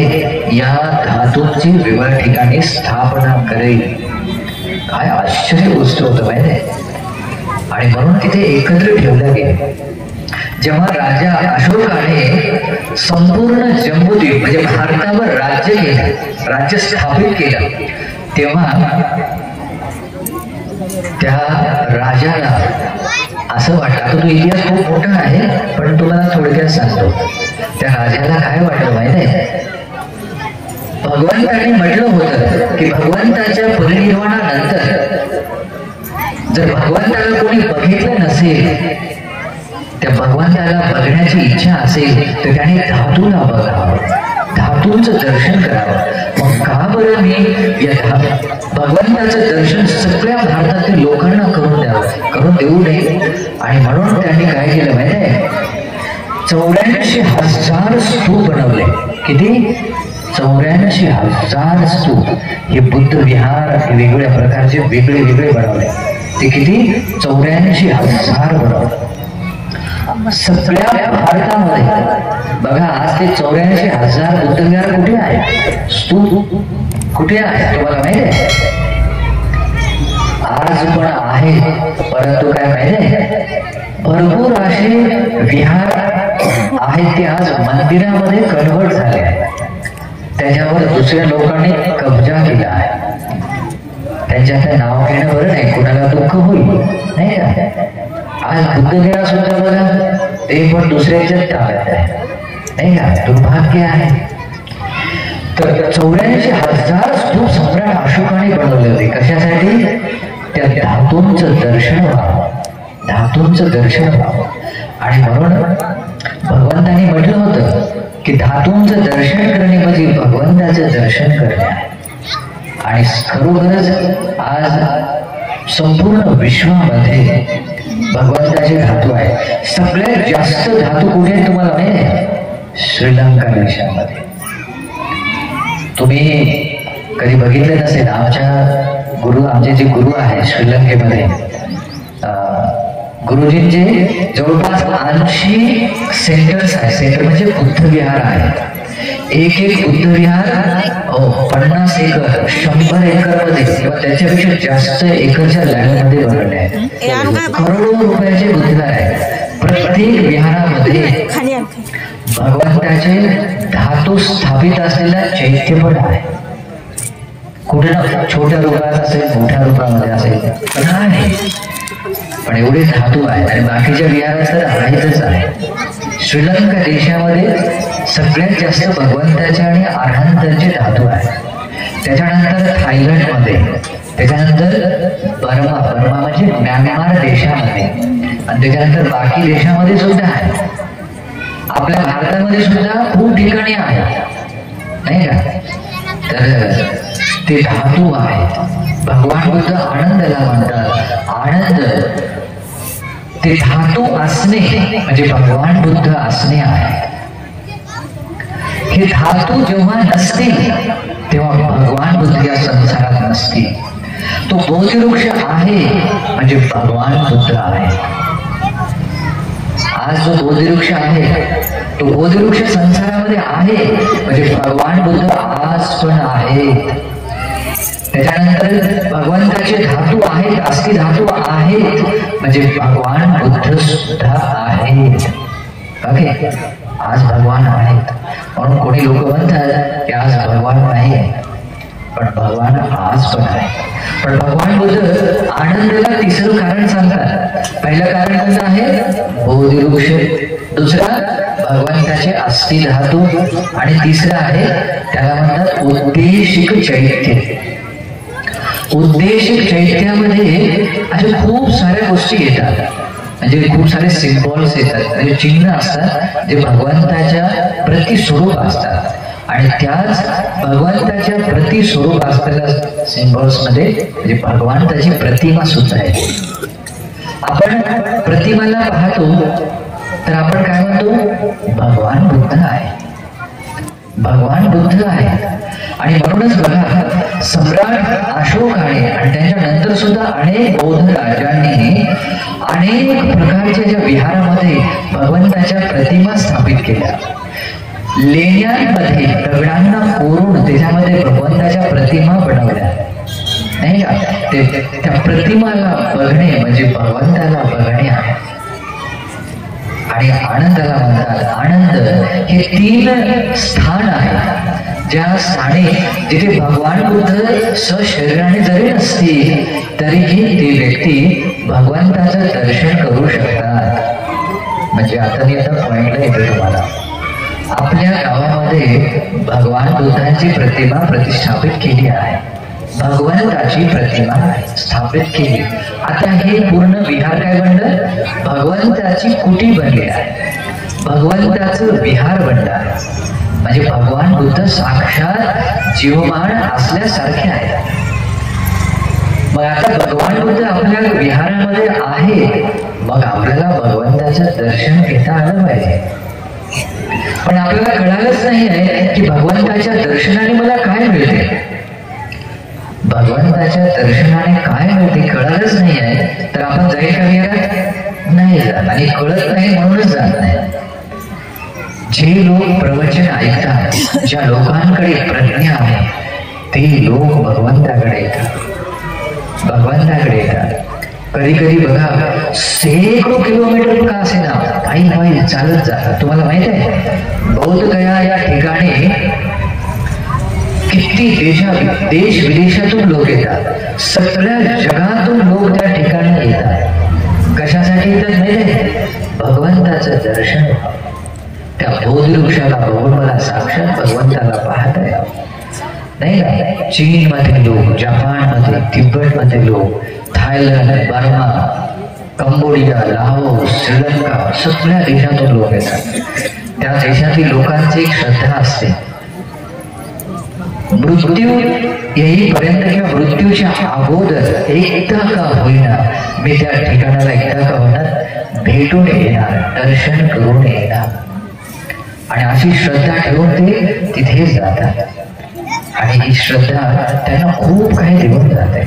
या धातूंची वेगळ्या ठिकाणी स्थापना करेल. काय आश्चर्य गोष्ट होतं माहिती. आणि म्हणून तिथे एकत्र ठेवलं गेले. जेव्हा राजा अशोकाने संपूर्ण जम्बूद्वीप म्हणजे भारतावर राज्य केलं, राज्य स्थापित केलं, तेव्हा त्या राजाला असं वाटलं. आता तो इतिहास खूप मोठा आहे, पण तुम्हाला थोडक्यात सांगतो. त्या राजाला काय वाटलं माहिती आहे? भगवंताने म्हटलं होतं की भगवंताच्या परिनिर्वाणानंतर जर भगवंताला कोणी बघितलं नसेल, त्या भगवंताला बघण्याची इच्छा असेल तर त्याने धातूला बघावं, धातूंचं दर्शन करावं. मग का बरं मी या भगवंताचं दर्शन सगळ्या भारतातील लोकांना करून देऊ नये? आणि म्हणून त्यांनी काय केलं माहिती आहे? 84,000 स्तूप बनवले. किती? 84,000 स्तूप. हे बुद्ध विहार वेगवेगळ्या प्रकारचे वेगळे बनवले. ते किती? 84,000 बनवले सगळ्या भारतामध्ये. बघा आज ते 84,000 बुद्ध विहार कुठे आहे? स्तूप कुठे आहे तुम्हाला माहिती आहे? आज पण आहे, परंतु काय माहिती आहे? भरपूर असे विहार आहेत ते आज मंदिरामध्ये कन्व्हर्ट झाले आहे. त्याच्यावर दुसऱ्या लोकांनी कब्जा केला आहे. त्यांच्याचं नाव घेणं बरं नाही, कुणाला दुःख होईल नाही का? आज बुद्धगया सुद्धा बघा, ते पण दुसऱ्याच्याच ताब्यात आहे नाही का? दुर्भाग्य आहे. तर 84,000 स्तूप सम्राट अशोकाने बनवले होते. कशासाठी? त्या धातूंचं दर्शन व्हावं, धातूंचं दर्शन व्हावं. आणि म्हणून भगवंताने म्हटलं होतं की धातूंचं दर्शन करणे म्हणजे भगवंताचं दर्शन करणे आहे. आणि खरोखरच आज संपूर्ण विश्वामध्ये भगवंताचे धातू आहे. सगळ्यात जास्त धातू कुठे आहेत तुम्हाला माहिती आहे? श्रीलंका देशामध्ये. तुम्ही कधी बघितले नसेल, आमचे जे गुरु आहे श्रीलंकेमध्ये, गुरुजींचे जवळपास 80 सेंटर्स आहे. सेंटर म्हणजे बुद्ध विहार आहे. एक बुद्ध विहार 50 एकर 100 एकर मध्ये किंवा त्याच्यापेक्षा जास्त एकरच्या लँडमध्ये बनवले आहेत. करोडो रुपयाचे बुद्ध विहार आहे. प्रत्येक विहारामध्ये भगवंताचे धातू स्थापित असलेला चैत्य पण आहे. कुठे ना छोट्या रूपात असेल, मोठ्या रूपामध्ये असेल, पण आहे. पण एवढे धातू आहेत. आणि बाकीच्या विहारात तर आहेतच आहे. श्रीलंका देशामध्ये सगळ्यात जास्त भगवंताचे आणि अरहंतांचे धातू आहेत. त्याच्यानंतर थायलंडमध्ये, त्याच्यानंतर बर्मा म्हणजे म्यानमार देशामध्ये, आणि त्याच्यानंतर बाकी देशामध्ये सुद्धा आहे. आपल्या भारतामध्ये सुद्धा खूप ठिकाणी आहे नाही का? तर ते धातू आहेत. भगवान बुद्ध आनंदाला म्हणतात. आनंद ते धातू असणे म्हणजे भगवान बुद्ध असणे आहे. हे धातू जेव्हा नसतील तेव्हा भगवान बुद्ध या संसारात नसतील. तो बोधिवृक्ष आहे म्हणजे भगवान बुद्ध आहे. आज जो बोधिवृक्ष आहे तो बोधिवृक्ष संसारामध्ये आहे म्हणजे भगवान बुद्ध आज पण आहे. त्याच्यानंतर भगवंताचे धातू आहेत, अस्थि धातू आहेत, म्हणजे भगवान बुद्ध सुद्धा आहेत. ओके, आज भगवान आहेत. म्हणून कोणी लोक म्हणतात की आज भगवान नाही आहे, पण भगवान आज पण आहे. पण भगवान बुद्ध आनंदाला तिसरं कारण सांगतात. पहिलं कारण कोणतं आहे? बोधिवृक्ष. दुसरा भगवंताचे अस्थि धातू. आणि तिसरं आहे त्याला म्हणतात उद्देशिक चैत्य. उद्देशिक चैत्यामध्ये अशा खूप साऱ्या गोष्टी येतात, म्हणजे खूप सारे सिम्बॉल्स येतात, म्हणजे चिन्ह असतात जे भगवंताच्या प्रतिस्वरूप असतात. आणि त्याच भगवंताच्या प्रतिस्वरूप असलेल्या सिम्बॉल्स मध्ये म्हणजे भगवंताची प्रतिमा सुद्धा आहे. आपण प्रतिमाला पाहतो तर आपण काय म्हणतो? भगवान बुद्ध आहे, भगवान बुद्ध आहे. आणि म्हणूनच बघा, सम्राट अशोकाने आणि त्यांच्या नंतर सुद्धा अनेक बौद्ध राजांनी अनेक प्रकारच्या ज्या विहारामध्ये भगवंताच्या प्रतिमा स्थापित केल्या. लेण्यांमध्ये दगडांना कोरून त्याच्यामध्ये भगवंताच्या प्रतिमा बनवल्या, नाही का? त्या प्रतिमाला बघणे म्हणजे भगवंताला बघणे आहे. आणि आनंदाला म्हणतात. आनंद हे 3 स्थान आहे, ज्या स्थानी जिथे भगवान बुद्ध सशरीराने जरी नसतील तरीही ती व्यक्ती भगवंताचं दर्शन करू शकतात. म्हणजे आता मी पॉइंटला येतो तुम्हाला. आपल्या गावामध्ये भगवान बुद्धांची प्रतिमा प्रतिष्ठापित केली आहे, भगवंताची प्रतिमा स्थापित केली. आता हे पूर्ण विहार काय बनलं? भगवंताची कुटी बनली आहे, भगवंताचं विहार बनलं आहे. म्हणजे भगवान बुद्ध साक्षात जीवमान असल्यासारखे आहेत. मग आता भगवान बुद्ध आपल्या विहारामध्ये आहे, मग आपल्याला भगवंताचं दर्शन घेता आलं पाहिजे. पण आपल्याला कळालंच नाही आहे की भगवंताच्या दर्शनाने मला काय मिळते. भगवंताच्या दर्शनाने काय मिळते कळालंच नाही आहे, तर आपण जाईल का विहारात? नाही जात. आणि कळत नाही म्हणूनच जात नाही. जे लोक प्रवचन ऐकतात, ज्या लोकांकडे प्रज्ञा आहे, ते लोक भगवंताकडे येतात, भगवंताकडे येतात. कधी कधी बघा, शेकडो किलोमीटर का असे ना काही नाही चालत जातात. तुम्हाला माहित आहे बौद्धगया या ठिकाणी किती देश विदेशातून लोक येतात, सगळ्या जगातून लोक त्या ठिकाणी येतात. कशासाठी येतात माहिती आहे? भगवंताचं दर्शन. त्या बोधिवृक्षाला बघून मला साक्षात भगवंताला पाहता यावं, नाही का? चीनमध्ये लोक, जपानमध्ये, तिब्बतमध्ये लोक, Thailand, Burma, Cambodia, Laos, Sri Lanka, सगळ्या देशातून लोक येतात. त्या देशातील लोकांची एक श्रद्धा असते, मृत्यू येईपर्यंत किंवा मृत्यूच्या अगोदर एकदा का होईना मी त्या ठिकाणाला एकदा का होणार भेटून येणार, दर्शन करून येणार. आणि अशी श्रद्धा ठेवून ते तिथेच जातात. आणि ही श्रद्धा त्यांना खूप काही देऊन जाते.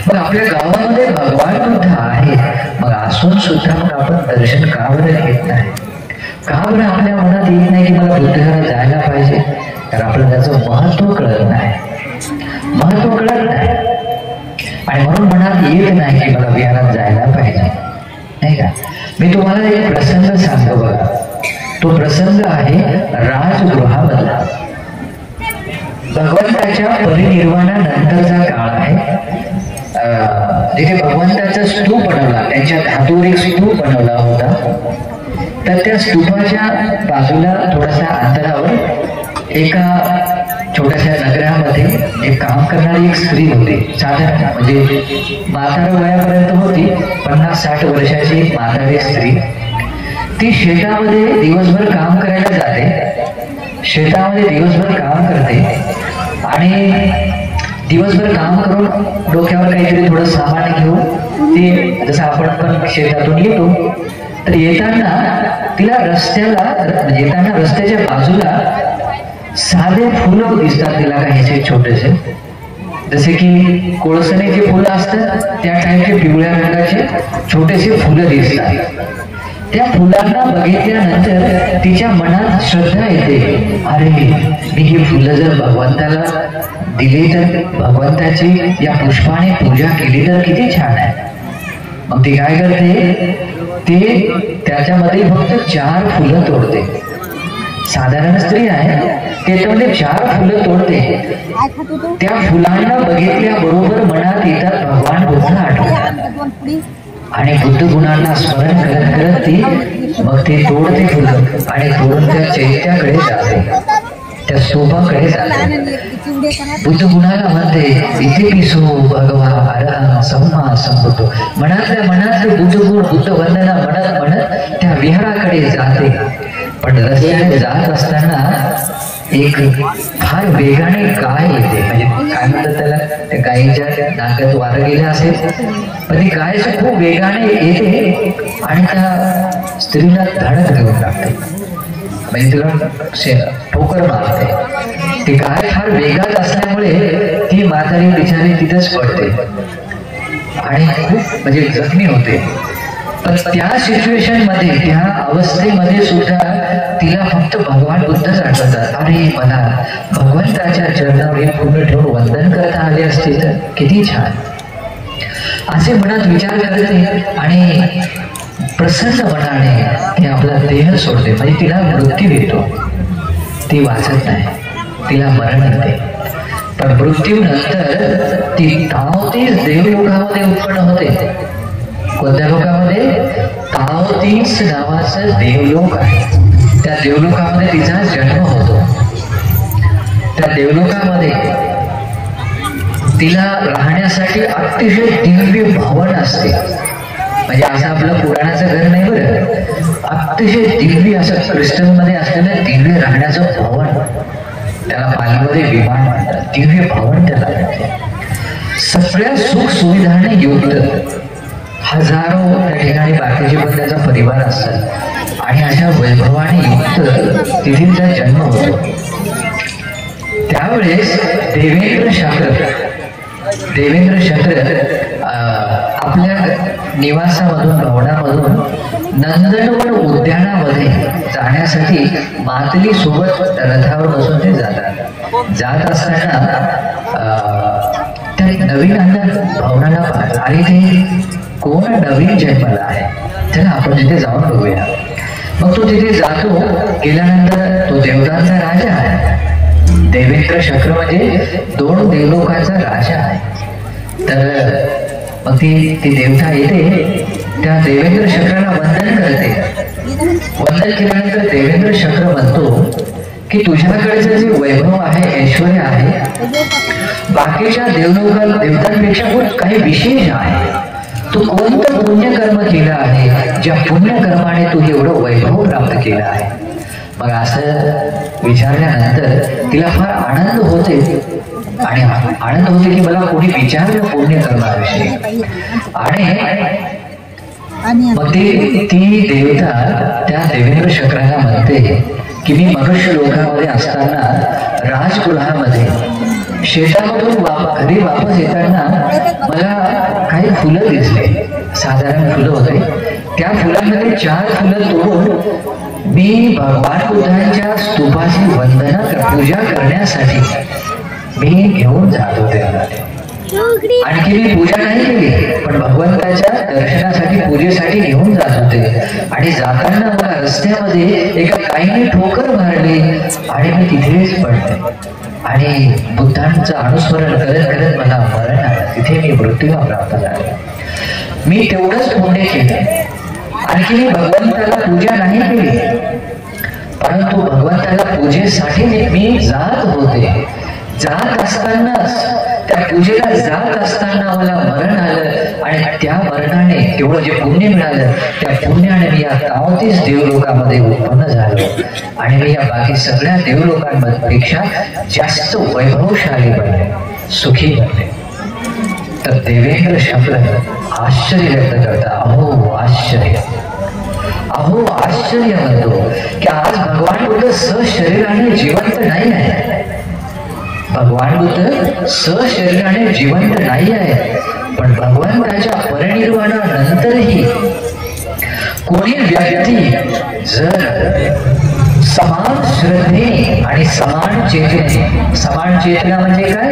मग आपल्या गावामध्ये भगवान बुद्ध आहेत, मग असून सुद्धा मग आपण दर्शन का बरं घेत नाही? का बरं आपल्या मनात येत नाही की मला बुद्धघरात जायला पाहिजे? तर आपल्याला त्याचं महत्व कळत नाही, महत्व कळत नाही. आणि म्हणून मनात येत नाही की मला विहारात जायला पाहिजे, नाही का? मी तुम्हाला एक प्रसंग सांगतो बघा. तो प्रसंग आहे राजगृहामधला. भगवंताच्या परिनिर्वाणानंतरचा काळ आहे, जिथे भगवंताचा स्तूप बनवला, त्यांच्या धातूवर एक स्तूप बनवला होता. तर त्या स्तूपाच्या बाजूला थोड्याशा अंतरावर एका छोट्याशा नगरामध्ये एक काम करणारी एक स्त्री होती. साधारण म्हणजे म्हातार वयापर्यंत होती, 50-60 वर्षाची एक म्हातारी स्त्री. ती शेतामध्ये दिवसभर काम करायला जाते, शेतामध्ये दिवसभर काम करते. आणि दिवसभर काम करून डोक्यावर काहीतरी थोडं सामान घेऊन ती, जसं आपण पण शेतातून येतो, तर येताना तिला येताना रस्त्याच्या बाजूला साधे फुलं दिसतात तिला, काहीचे छोटेसे, जसे की कोळसणीची फुलं असतात त्या टाईपचे पिवळ्या रंगाचे छोटेसे फुलं दिसतात. त्या फुलांना बघितल्यानंतर तिच्या मनात श्रद्धा येते, अरे मी ही फुलं जर भगवंताला दिली तर भगवंताची या पुष्पाने पूजा केली तर किती छान आहे. मग ती काय करते, ते त्याच्यामध्ये फक्त 4 फुलं तोडते. साधारण स्त्री आहे, त्याच्यामध्ये 4 फुलं तोडते. त्या फुलांना बघितल्या बरोबर मनात येतात भगवान बुद्ध आठवतात आणि बुद्ध गुणांना स्मरण करत करत ती मग ती तोडते फुलं आणि तोडून त्या चैत्याकडे जाते, त्या स्तूपाकडे जाते. बुद्ध गुणाला म्हणते इथे पिसो भगवा अरहं सम्मा संबुद्धो. मनातल्या मनात बुद्ध गुण बुद्ध वंदना म्हणत म्हणत त्या विहाराकडे जाते. पण रस्त्याने जात असताना एक फार वेगाने गाय येते. म्हणजे काय म्हणतात त्याला, त्या गायीच्या नाकात वारं गेलं असेल, पण ती गाय खूप वेगाने येते आणि त्या स्त्रीला धडक देऊन टाकते. म्हणजे तिला ठोकर मारते. ती गाय फार वेगात असल्यामुळे ती म्हातारी बिचारी तिथेच पडते आणि खूप म्हणजे जखमी होते. पण त्या सिच्युएशन मध्ये, त्या अवस्थेमध्ये सुद्धा तिला फक्त भगवान बुद्धच आठवतात. अरे मला भगवंताच्या चरणावर हे पूर्ण ठेवून वंदन करता आले असते तर किती छान, असे मनात विचार करते आणि प्रसन्न मनाने ती आपला देह सोडते. म्हणजे तिला मृत्यू येतो, ती वाचत नाही, तिला मरण येते. पण मृत्यूनंतर ती तावतीच देवलोकामध्ये उत्पन्न होते. कोणत्या लोकामध्ये? तावतीस नावाचं देवलोक आहे. त्या देवलोकामध्ये तिचा जन्म होतो. त्या देवलोकामध्ये तिला राहण्यासाठी अतिशय दिव्य भवन असते. म्हणजे असं आपलं पुराणाचं घर नाही बरं, अतिशय दिव्य असं क्रिस्टलमध्ये असलेलं दिव्य राहण्याचं भवन, त्याला पालीमध्ये विमान म्हणतात. दिव्य भवन त्याला म्हणते. सगळ्या सुख सुविधाने युक्त, हजारो त्या ठिकाणी बाकीचे पण त्याचा परिवार असतात आणि अशा वैभवाने युक्त तिथीचा जन्म होतो. त्यावेळेस देवेंद्र शक्र आपल्या निवासामधून भवनामधून नंदनवन उद्यानामध्ये जाण्यासाठी मातली सोबत रथावर बसून ते जात असताना त्या नवीन भवनाला पाहत, अरे ते कोण नवीन जन्मला आहे, चला आपण तिथे जाऊन बघूया. मग तो तिथे जातो. गेल्यानंतर तो देवतांचा राजा आहे. देवेंद्र शक्र म्हणजे 2 देवलोकांचा राजा आहे. तर मग ती देवता येते, त्या देवेंद्र शक्राला वंदन करते. वंदन केल्यानंतर देवेंद्र शक्र म्हणतो की तुझ्याकडचं जे वैभव आहे, ऐश्वर्य आहे, बाकीच्या देवतांपेक्षा खूप काही विशेष आहे. तू कोणतं पुण्यकर्म केलं आहे, ज्या पुण्यकर्माने तू एवढं वैभव प्राप्त केलं आहे. मग असं विचारल्यानंतर तिला फार आनंद होते आणि आनंद होते की मला कोणी विचारलं पुण्यकर्माविषयी. आणि मग ती देवता त्या देवेंद्र शक्राला म्हणते की मी मनुष्य लोकामध्ये असताना राजगृहामध्ये शेतामधून घरी वापस येताना मला काही फुलं दिसले. साधारण फुलं होते. त्या फुलांमध्ये 4 फुलं तोडून मी भगवान बुद्धांच्या स्तूपाची पूजा करण्यासाठी मी घेऊन जात होते. आणखी मी पूजा नाही केली, पण भगवंताच्या दर्शनासाठी पूजेसाठी घेऊन जात होते. आणि जाताना मला रस्त्यामध्ये एका गायीने ठोकर मारली आणि मी तिथेच पडले आणि बुद्धांचं अनुस्मरण करत करत मला मरण आलं. तिथे मी मृत्यूला प्राप्त झाले. मी तेवढंच पुण्य केलं. आणखी मी भगवंताला पूजा नाही केली, परंतु भगवंताला पूजेसाठी मी जात होते. जात असतानाच, त्या पूजेला जात असताना मला मरण आलं आणि त्या मरणाने तेवढं जे पुण्य मिळालं, त्या पुण्याने मी या 33 देवलोकामध्ये उत्पन्न झालो आणि मी या बाकी सगळ्या देवलोकांपेक्षा जास्त वैभवशाली बनले, सुखी बनले. तर देवेंद्र शक्र आश्चर्य व्यक्त करता, अहो आश्चर्य, अहो आश्चर्य म्हणतो की आज भगवान बुद्ध सशरीराने जिवंत नाही आहे. भगवान बुद्ध सशरीराने जिवंत नाही आहे, पण भगवंताच्या परिनिर्वाणानंतरही कोणी व्यक्ती जर समान श्रद्धेने आणि समान चेतने. समान चेतना म्हणजे काय?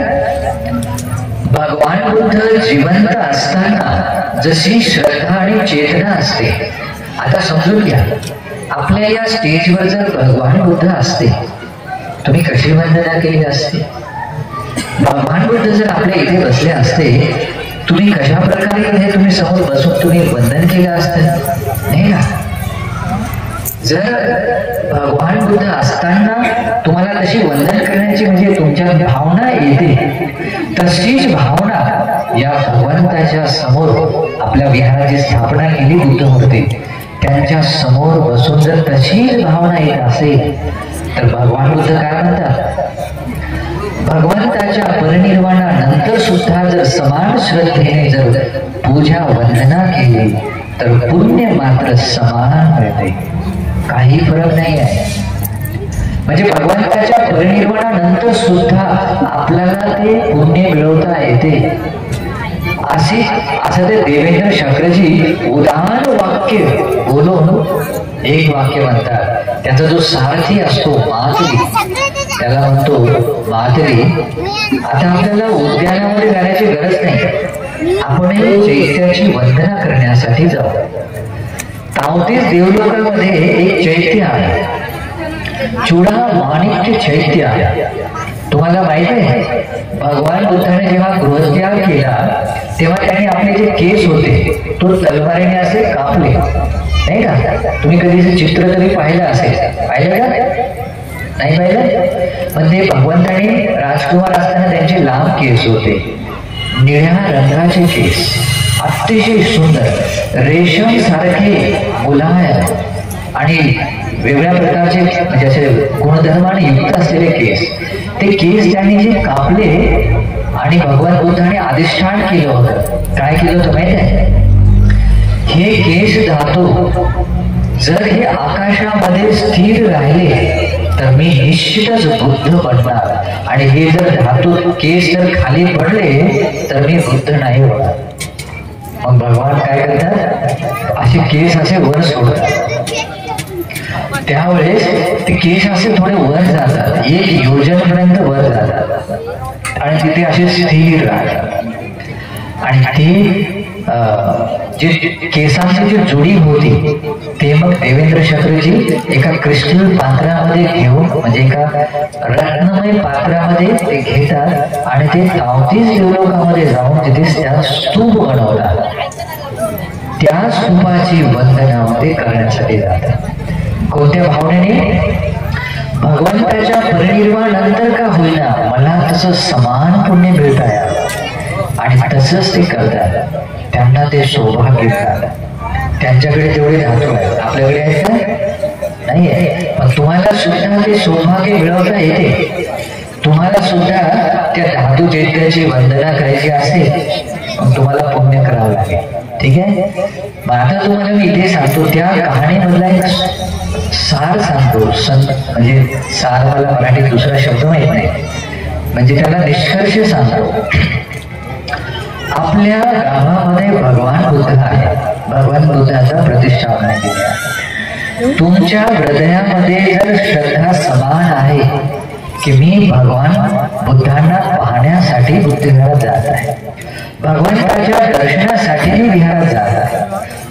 भगवान बुद्ध जिवंत असताना जशी श्रद्धा आणि चेतना असते. आता समजून घ्या, आपल्या या स्टेजवर जर भगवान बुद्ध असते, तुम्ही कशी वंदना केली असते? भगवान बुद्ध जर आपल्या इथे बसले असते, तुम्ही कशा प्रकारे इथे तुम्ही समोर बसून तुम्ही वंदन केलं असतं? नाही ना. जर भगवान बुद्ध असताना तुम्हाला तशी वंदन करण्याची म्हणजे तुमच्या भावना येते, तशीच भावना या भगवंताच्या समोर आपल्या विहाराची स्थापना केली बुद्ध मूर्ती, त्यांच्या समोर बसून जर तशीच भावना येत असेल तर भगवान बुद्ध काय म्हणतात? भगवंताच्या परिनिर्वाणानंतर सुद्धा जर समान श्रद्धेने जर पूजा वंदना केली तर पुण्य मात्र समान मिळते, काही फरक नाही आहे. म्हणजे भगवंताच्या परिनिर्वाणानंतर सुद्धा आपल्याला ते पुण्य मिळवता येते. असं ते देवेंद्र शक्रजी उदाहरण वाक्य बोलून एक वाक्य म्हणतात. त्याचा जो सारथी असतो मातरी, त्याला म्हणतो मातरी, आता आपल्याला उद्यानामध्ये जाण्याची गरज नाही, आपण चैत्याची वंदना करण्यासाठी जाऊ. तावतीस देवलोकामध्ये एक चैत्य आहे, चुडा माणिक्य चैत्य आहे. तुम्हाला माहित आहे, भगवान बुद्धाने जेव्हा गृहत्याग केला तेव्हा त्यांनी आपले जे केस होते तो तलवारीने असे कापले, नाही का? तुम्ही कधी चित्र तरी पाहिलं असेल, पाहिलं का? नाही पाहिलं? पण ते भगवंताने राजकुमार असताना त्यांचे लांब केस होते, निळ्या रंगाचे केस, अतिशय सुंदर रेशम सारखे मुलायम आणि वेगळ्या प्रकारचे म्हणजे असे गुणधर्माने युक्त असलेले केस. ते केस त्यांनी जे कापले आणि भगवान बुद्धाने अधिष्ठान केलं होतं. काय केलं होतं माहिती आहे? हे केस धातू जर हे आकाशामध्ये स्थिर राहिले तर मी निश्चितच बुद्ध बनणार, आणि हे जर धातू केस जर खाली पडले तर मी बुद्ध नाही होणार. मग भगवान काय करतात? असे केस असे वर सोडतात. त्यावेळेस ते केस असे थोडे वर जातात, 1 योजनपर्यंत वर जातात आणि तिथे असे स्थिर राहतात. आणि ते जे केसांची जी जोडी होती ते मग देवेंद्र शक्रजी एका क्रिस्टल पात्रामध्ये घेऊन, म्हणजे एका रत्नमय पात्रामध्ये ते घेतात आणि ते 34 देवलोकामध्ये जाऊन तिथे त्या स्तूप बनवतात. त्या स्तूपाची वंदनामध्ये करण्यासाठी जातात. कोणत्या भावनेने? भगवंताच्या परिनिर्वाणानंतर का होईना मला तसं समान पुण्य मिळता यावं, आणि तसंच ते करतात. त्यांना ते सौभाग्य मिळालं. त्यांच्याकडे तेवढे धातू आहेत, आपल्याकडे आहेत का? नाही आहे. पण तुम्हाला सुद्धा ते सौभाग्य मिळवता येते. तुम्हाला सुद्धा त्या धातू चैत्याची वंदना करायची असेल मग तुम्हाला पुण्य करावं लागेल. ठीक आहे? मग आता तुम्हाला मी इथे सांगतो, त्या कहाणीमधला एक सार सांगतो. म्हणजे सार मला मराठीत दुसरा शब्द माहित नाही, म्हणजे त्याला निष्कर्ष सांगतो. आपल्या गावामध्ये भगवान बुद्ध आहे, भगवान बुद्धाचा प्रतिष्ठापना केली आहे. तुमच्या हृदयामध्ये जर श्रद्धा समान आहे की मी भगवान बुद्धांना पाहण्यासाठी बुद्धविहारात जात आहे, भगवंताच्या दर्शनासाठी मी विहारात जात आहे,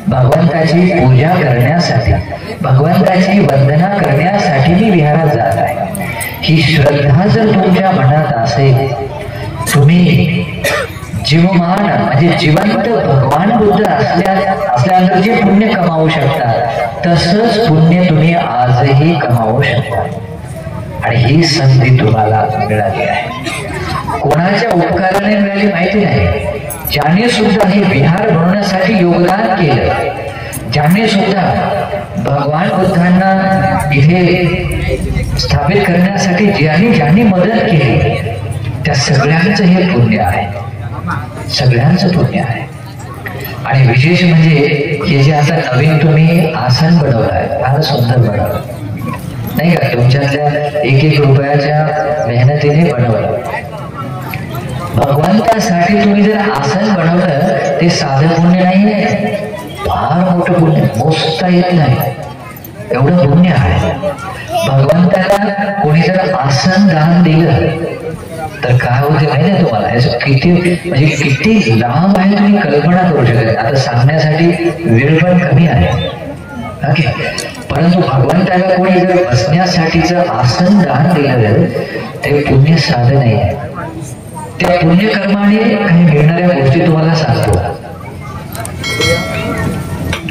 भगवंताची पूजा करण्यासाठी, भगवंताची वंदना करण्यासाठी मी विहारात जात आहे, ही श्रद्धा जर तुमच्या मनात असेल, तुम्ही जीवमान म्हणजे जिवंत भगवान बुद्ध असल्यानंतर जे पुण्य कमावू शकता तसंच पुण्य तुम्ही आजही कमावू शकता. आणि ही संधी तुम्हाला मिळाली आहे. कोणाच्या उपकाराने मिळाली माहिती नाही. ज्याने सुद्धा हे विहार बनवण्यासाठी योगदान केलं, ज्याने सुद्धा भगवान बुद्धांना इथे स्थापित करण्यासाठी ज्यांनी मदत केली त्या सगळ्यांचं हे पुण्य आहे, सगळ्यांचं पुण्य आहे. आणि विशेष म्हणजे हे जे आता नवीन तुम्ही आसन बनवलंय फार सुंदर बनवलं, नाही का? तुमच्यातल्या 1-1 रुपयाच्या मेहनतीने बनवलं. भगवंतासाठी तुम्ही जर आसन बनवलं ते साधं पुण्य नाही आहे, फार मोठं पुण्य, मोजता येत नाही एवढं पुण्य आहे. भगवंताला कोणी जर आसन दान दिलं तर काय होते माहिती आहे तुम्हाला? याचं किती म्हणजे किती लांब आहे तुम्ही कल्पना करू शकता. आता सांगण्यासाठी वेळ पण कमी आहे. ओके, परंतु भगवंताला कोणी जर बसण्यासाठीचं आसन दान दिलं ते पुण्य साधन आहे. त्या पुण्यकर्माने काही मिळणाऱ्या गोष्टी तुम्हाला सांगतो.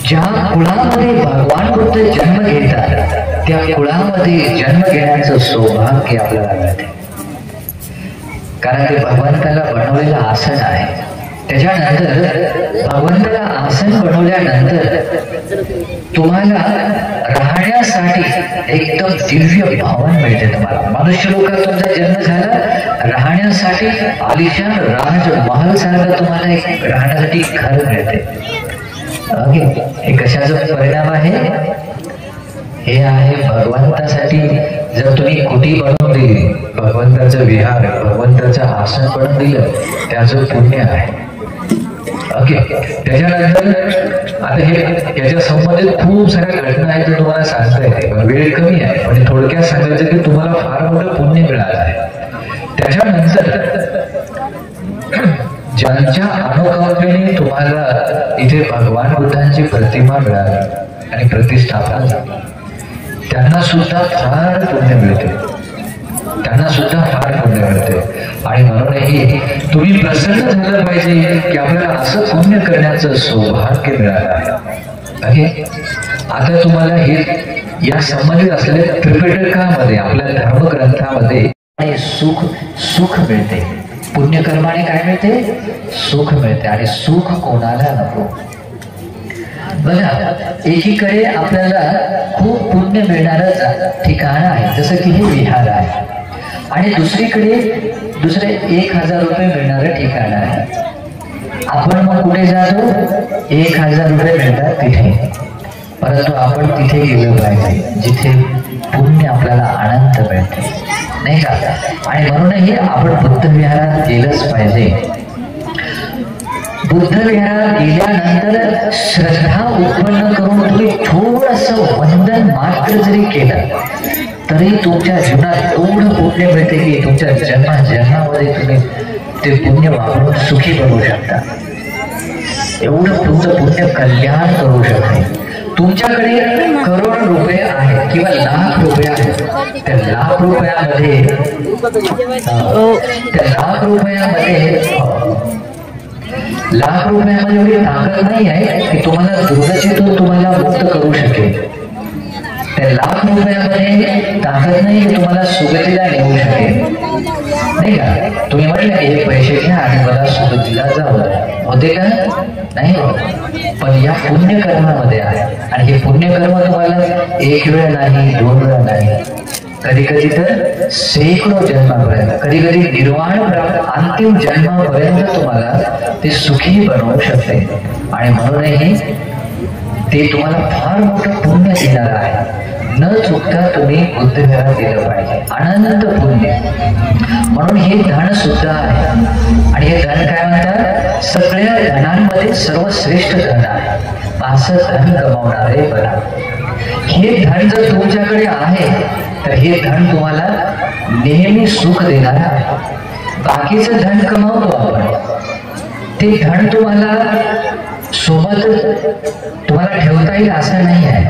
ज्या कुळामध्ये भगवान बुद्ध जन्म घेतात त्या कुळामध्ये जन्म घेण्याचं सौभाग्य आपल्याला मिळते. कारण ते भगवंताला बनवलेलं आसन आहे. त्याच्यानंतर भगवंताला आसन बनवल्यानंतर तुम्हाला राहण्यासाठी एकदम दिव्य भवन मिळते. तुम्हाला मनुष्य लोकात तुमचा जन्म झाला, राहण्यासाठी आलिशान राजमहल सारखं तुम्हाला एक राहण्यासाठी घर मिळते. ओके, हे कशाचा परिणाम आहे? हे आहे भगवंतासाठी जर तुम्ही कुटी बनवून दिली, भगवंताचं विहार, भगवंताचं आसन बनवून दिलं, त्याचं पुण्य आहे. ओके, त्याच्यानंतर आता हे याच्या संबंधित खूप साऱ्या घटना आहेत, तुम्हाला सांगता येते, वेळ कमी आहे, पण थोडक्यात सांगायचं की तुम्हाला फार मोठं पुण्य मिळालं आहे. त्याच्यानंतर ज्यांच्या अनुकंपेने तुम्हाला इथे भगवान बुद्धांची प्रतिमा मिळाली आणि प्रतिष्ठापना झाली, त्यांना सुद्धा फार पुण्य मिळते. त्यांना सुद्धा फार पुण्य मिळते. आणि म्हणूनही तुम्ही प्रसन्न झालं पाहिजे की आपल्याला असं पुण्य करण्याचं सौभाग्य मिळालं आहे. ओके, आता तुम्हाला हे या संबंधित असलेल्या त्रिपिटकामध्ये, आपल्या धर्मग्रंथामध्ये सुख मिळते. पुण्यकर्माने काय मिळते? सुख मिळते. आणि सुख कोणाला नको? बघा, एकीकडे आपल्याला खूप पुण्य मिळणारच ठिकाण आहे, जसं की हे विहार आहे, आणि दुसरीकडे दुसरे 1000 रुपये मिळणारं ठिकाण आहे. आपण मग कुठे जातो? 1000 रुपये मिळतात तिथे. परंतु आपण तिथे गेलो पाहिजे जिथे पुण्य आपल्याला आनंद मिळते, नाही का? आणि म्हणूनही आपण बुद्ध विहारात गेलंच पाहिजे. बुद्ध विहारात गेल्यानंतर श्रद्धा उत्पन्न करून तुम्ही थोडंसं वंदन मात्र जरी केलं तरी तुमच्या जीवनात एवढं पुण्य मिळते की तुमच्या जन्मामध्ये तुम्ही ते पुण्य वापरून सुखी बनवू शकता. एवढं तुमचं पुण्य कल्याण करू शकते. तुमच्याकडे करोड रुपये आहेत किंवा लाख रुपये आहेत, त्या लाख रुपयामध्ये एवढी ताकद नाही आहे की तुम्हाला दुर्गतीतून तुम्हाला मुक्त करू शकेल. त्या लाख रुपयामध्ये ताकद नाही की तुम्हाला सुगतीला नेऊ शकेल, नाही का? तुम्ही म्हटलं की हे पैसे घ्या आणि मला सुगतीला जाऊ होते का? नाही होत. पण या पुण्यकर्मामध्ये आहे. आणि हे पुण्यकर्म तुम्हाला एक वेळ नाही, 2 वेळा नाही, कधी कधी तर शेकडो जन्मापर्यंत, कधी कधी निर्वाण अंतिम जन्मापर्यंत तुम्हाला ते सुखी बनवू शकते. आणि म्हणूनही ते तुम्हाला फार मोठं पुण्य देणार आहे. न चुकता तुम्ही बुद्ध विहारात गेलं पाहिजे. अनंत पुण्य. म्हणून हे धन सुद्धा आहे. आणि हे धन काय म्हणतात? सगळ्या धनांमध्ये सर्वश्रेष्ठ धन आहे. असं धन कमावणारे बरा. हे धन जर तुमच्याकडे आहे तर हे धन तुम्हाला नेहमी सुख देणार आहे. बाकीचं धन कमावतो आपण, ते धन तुम्हाला सोबत तुम्हाला ठेवता येईल असं नाही आहे.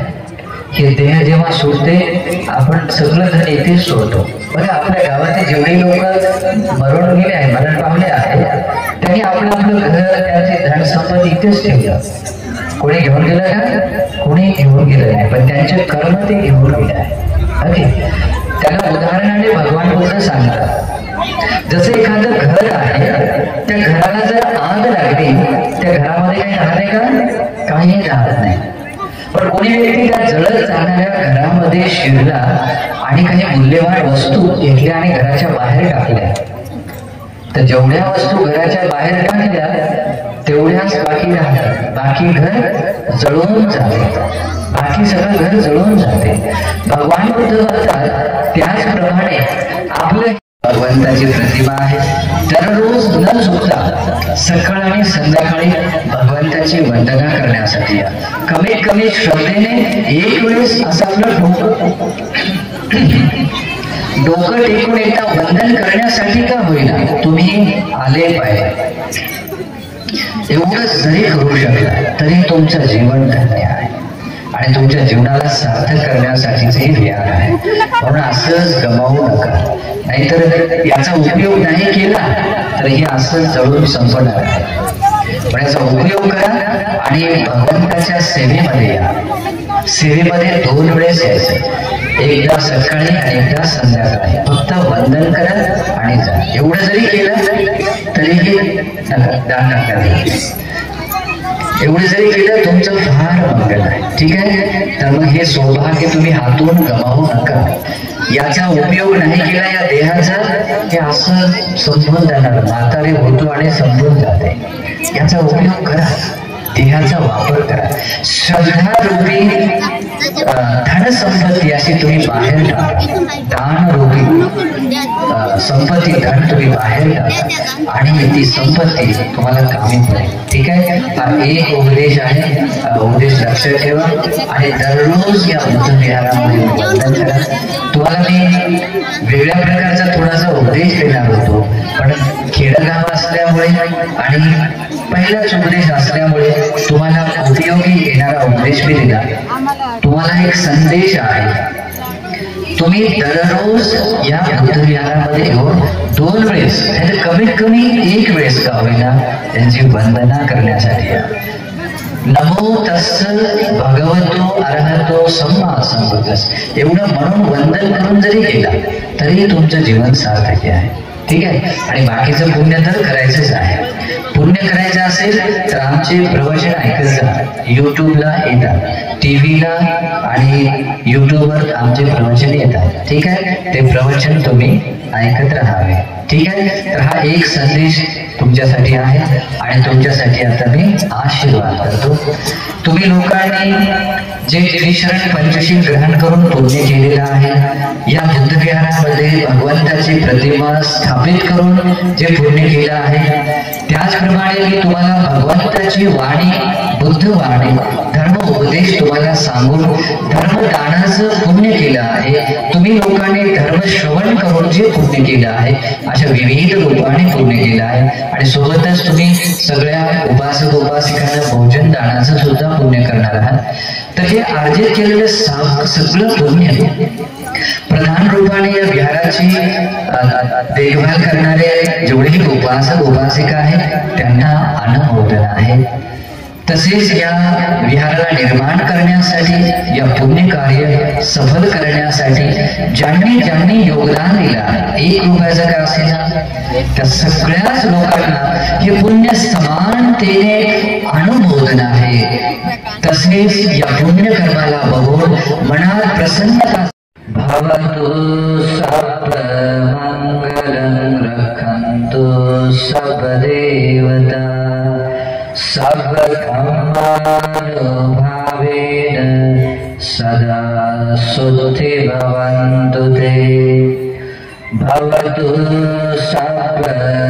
हे देह जेव्हा सोडते आपण सगळं धन इथेच सोडतो. बघा, आपल्या गावातले जेवढे लोक मरण गेले आहे, मरण पावले आहे, त्यांनी आपलं घर, त्यांचे धन संपत्ती इथेच ठेवलं. कोणी घेऊन गेलं का? कोणी घेऊन गेलं नाही, पण त्यांचे कर्म ते घेऊन गेले आहे. ओके, त्याला उदाहरणाने भगवान बुद्ध सांगतात. जसं एखादं घर आहे, त्या घराला जर आग लागली, त्या घरामध्ये काही राहते का? काही राहत नाही. पण कोणी व्यक्ती त्या जळत जाणाऱ्या घरामध्ये शिरला आणि काही मूल्यवान वस्तू घेतल्या आणि घराच्या बाहेर टाकल्या, तर जेवढ्या वस्तू घराच्या बाहेर टाकल्या तेवढ्याच बाकी राहतात. बाकी घर जळून जाते, बाकी सगळं घर जळून जाते. भगवान बुद्ध म्हणतात त्याचप्रमाणे आपलं भगवंताची प्रतिमा आहे. दररोज न चुकता सकाळ आणि संध्याकाळी भगवंताची वंदना करण्यासाठी कमीत कमी श्रद्धेने एक वेळेस असं आपलं डोकं टेकून एकदा वंदन करण्यासाठी का होईना तुम्ही आले पाहिजे. एवढं जरी करू शकला तरी तुमचं जीवन धन्य आहे आणि तुमच्या जीवनाला सार्थक करण्यासाठीच हे विहार आहे. म्हणून असंच गमावू नका, नाहीतर याचा उपयोग नाही केला तर हे असंच जळून संपणार आहे. पण याचा उपयोग करा आणि भगवंताच्या सेवेमध्ये या. सेवेमध्ये 2 वेळेस यायचं, एकदा सकाळी आणि एकदा संध्याकाळी. फक्त वंदन करा आणि जा. एवढं जरी केलं तरीही दान नका देऊ. एवढं जरी केलं तुमचं फार मंगल आहे. ठीक आहे, तर मग हे सौभाग्य तुम्ही हातून गमावू नका. याचा उपयोग नाही केला या देहाचा, हे असं संपून जाणार. म्हातारे होतो आणि संपून जाते. याचा उपयोग करा, देहाचा वापर करा. श्रद्धा रूपी धन संपत्ती अशी तुम्ही बाहेर टाका. दान रूपी संपत्ती धन तुम्ही बाहेर टाका आणि ती संपत्ती तुम्हाला कामी पडेल. ठीक आहे, हा एक उपदेश आहे. उपदेश लक्षात ठेवा आणि दररोज या बुद्धविहारामध्ये वंदन करा. तुम्हाला मी वेगळ्या प्रकारचा थोडासा उपदेश देणार होतो, पण खेडगाव असल्यामुळे आणि पहिलाच उपदेश असल्यामुळे तुम्हाला उपयोगी येणारा उपदेश मी दिला. तुम्हाला एक संदेश आहे. तुम्ही दररोज या बुद्धविहारामध्ये येऊन 2 वेळेस, कमीत कमी 1 वेळेस का होईना त्यांची वंदना करण्यासाठी या. नमो तस्स भगवतो अरहतो सम्मा संबुद्धस्स एवढं म्हणून वंदन करून जरी केला तरी तुमचं जीवन सार्थक आहे. ठीक आहे, आणि बाकीचं पुण्य तर करायचंच आहे. पुण्य करायचं असेल तर आमचे प्रवचन ऐकत जा. युट्यूबला येतात, टीव्हीला आणि युट्यूबवर आमचे प्रवचन येतात. ठीक आहे, ते प्रवचन तुम्ही ऐकत राहावे. ठीक आहे, तर हा एक संदेश तुमच्यासाठी आहे आणि तुमच्यासाठी आता मी आशीर्वाद करतो. तुम्ही लोकांनी जे त्रिशरण पंचशील ग्रहण करून पुण्य केलेलं आहे, या बुद्धविहारामध्ये भगवंताची प्रतिमा स्थापित करून जे पुण्य केलं आहे, त्याचप्रमाणे मी तुम्हाला भगवंताची वाणी, बुद्धवाणी, धर्म उपदेश तुम्हाला सांगून धर्मदानाचं पुण्य केलं आहे. तुम्ही लोकांनी धर्म श्रवण करून जे पुण्य केलं आहे, अशा विविध रूपाने पुण्य केलं आहे. आणि सोबतच तुम्ही सगळ्या उपासक उपासिकांना भोजन दानाचं सुद्धा पुण्य करणार आहात. तर हे अर्जित केलेलं सगळं पुण्य प्रधान रूपाने या विहाराची देखभाल करणारे जेवढेही उपासक उपासिका आहेत त्यांना अनुमोदन आहे. तसेच या विहाराला निर्माण करण्यासाठी, या पुण्य कार्य सफल करण्यासाठी ज्यांनी ज्यांनी योगदान दिला, 1 रुपयाचं का असेना, त्या सगळ्याच लोकांना हे पुण्य समानतेने अनुमोदन आहे. तसेच या पुण्य कर्माला बघून मनात प्रसन्नता भवतु. सर्वमंगलं रक्षन्तु सर्वदेवता सर्वधर्मानुभावेन सदा सुखी भवन्तु ते. भवतु सर्वमंगलं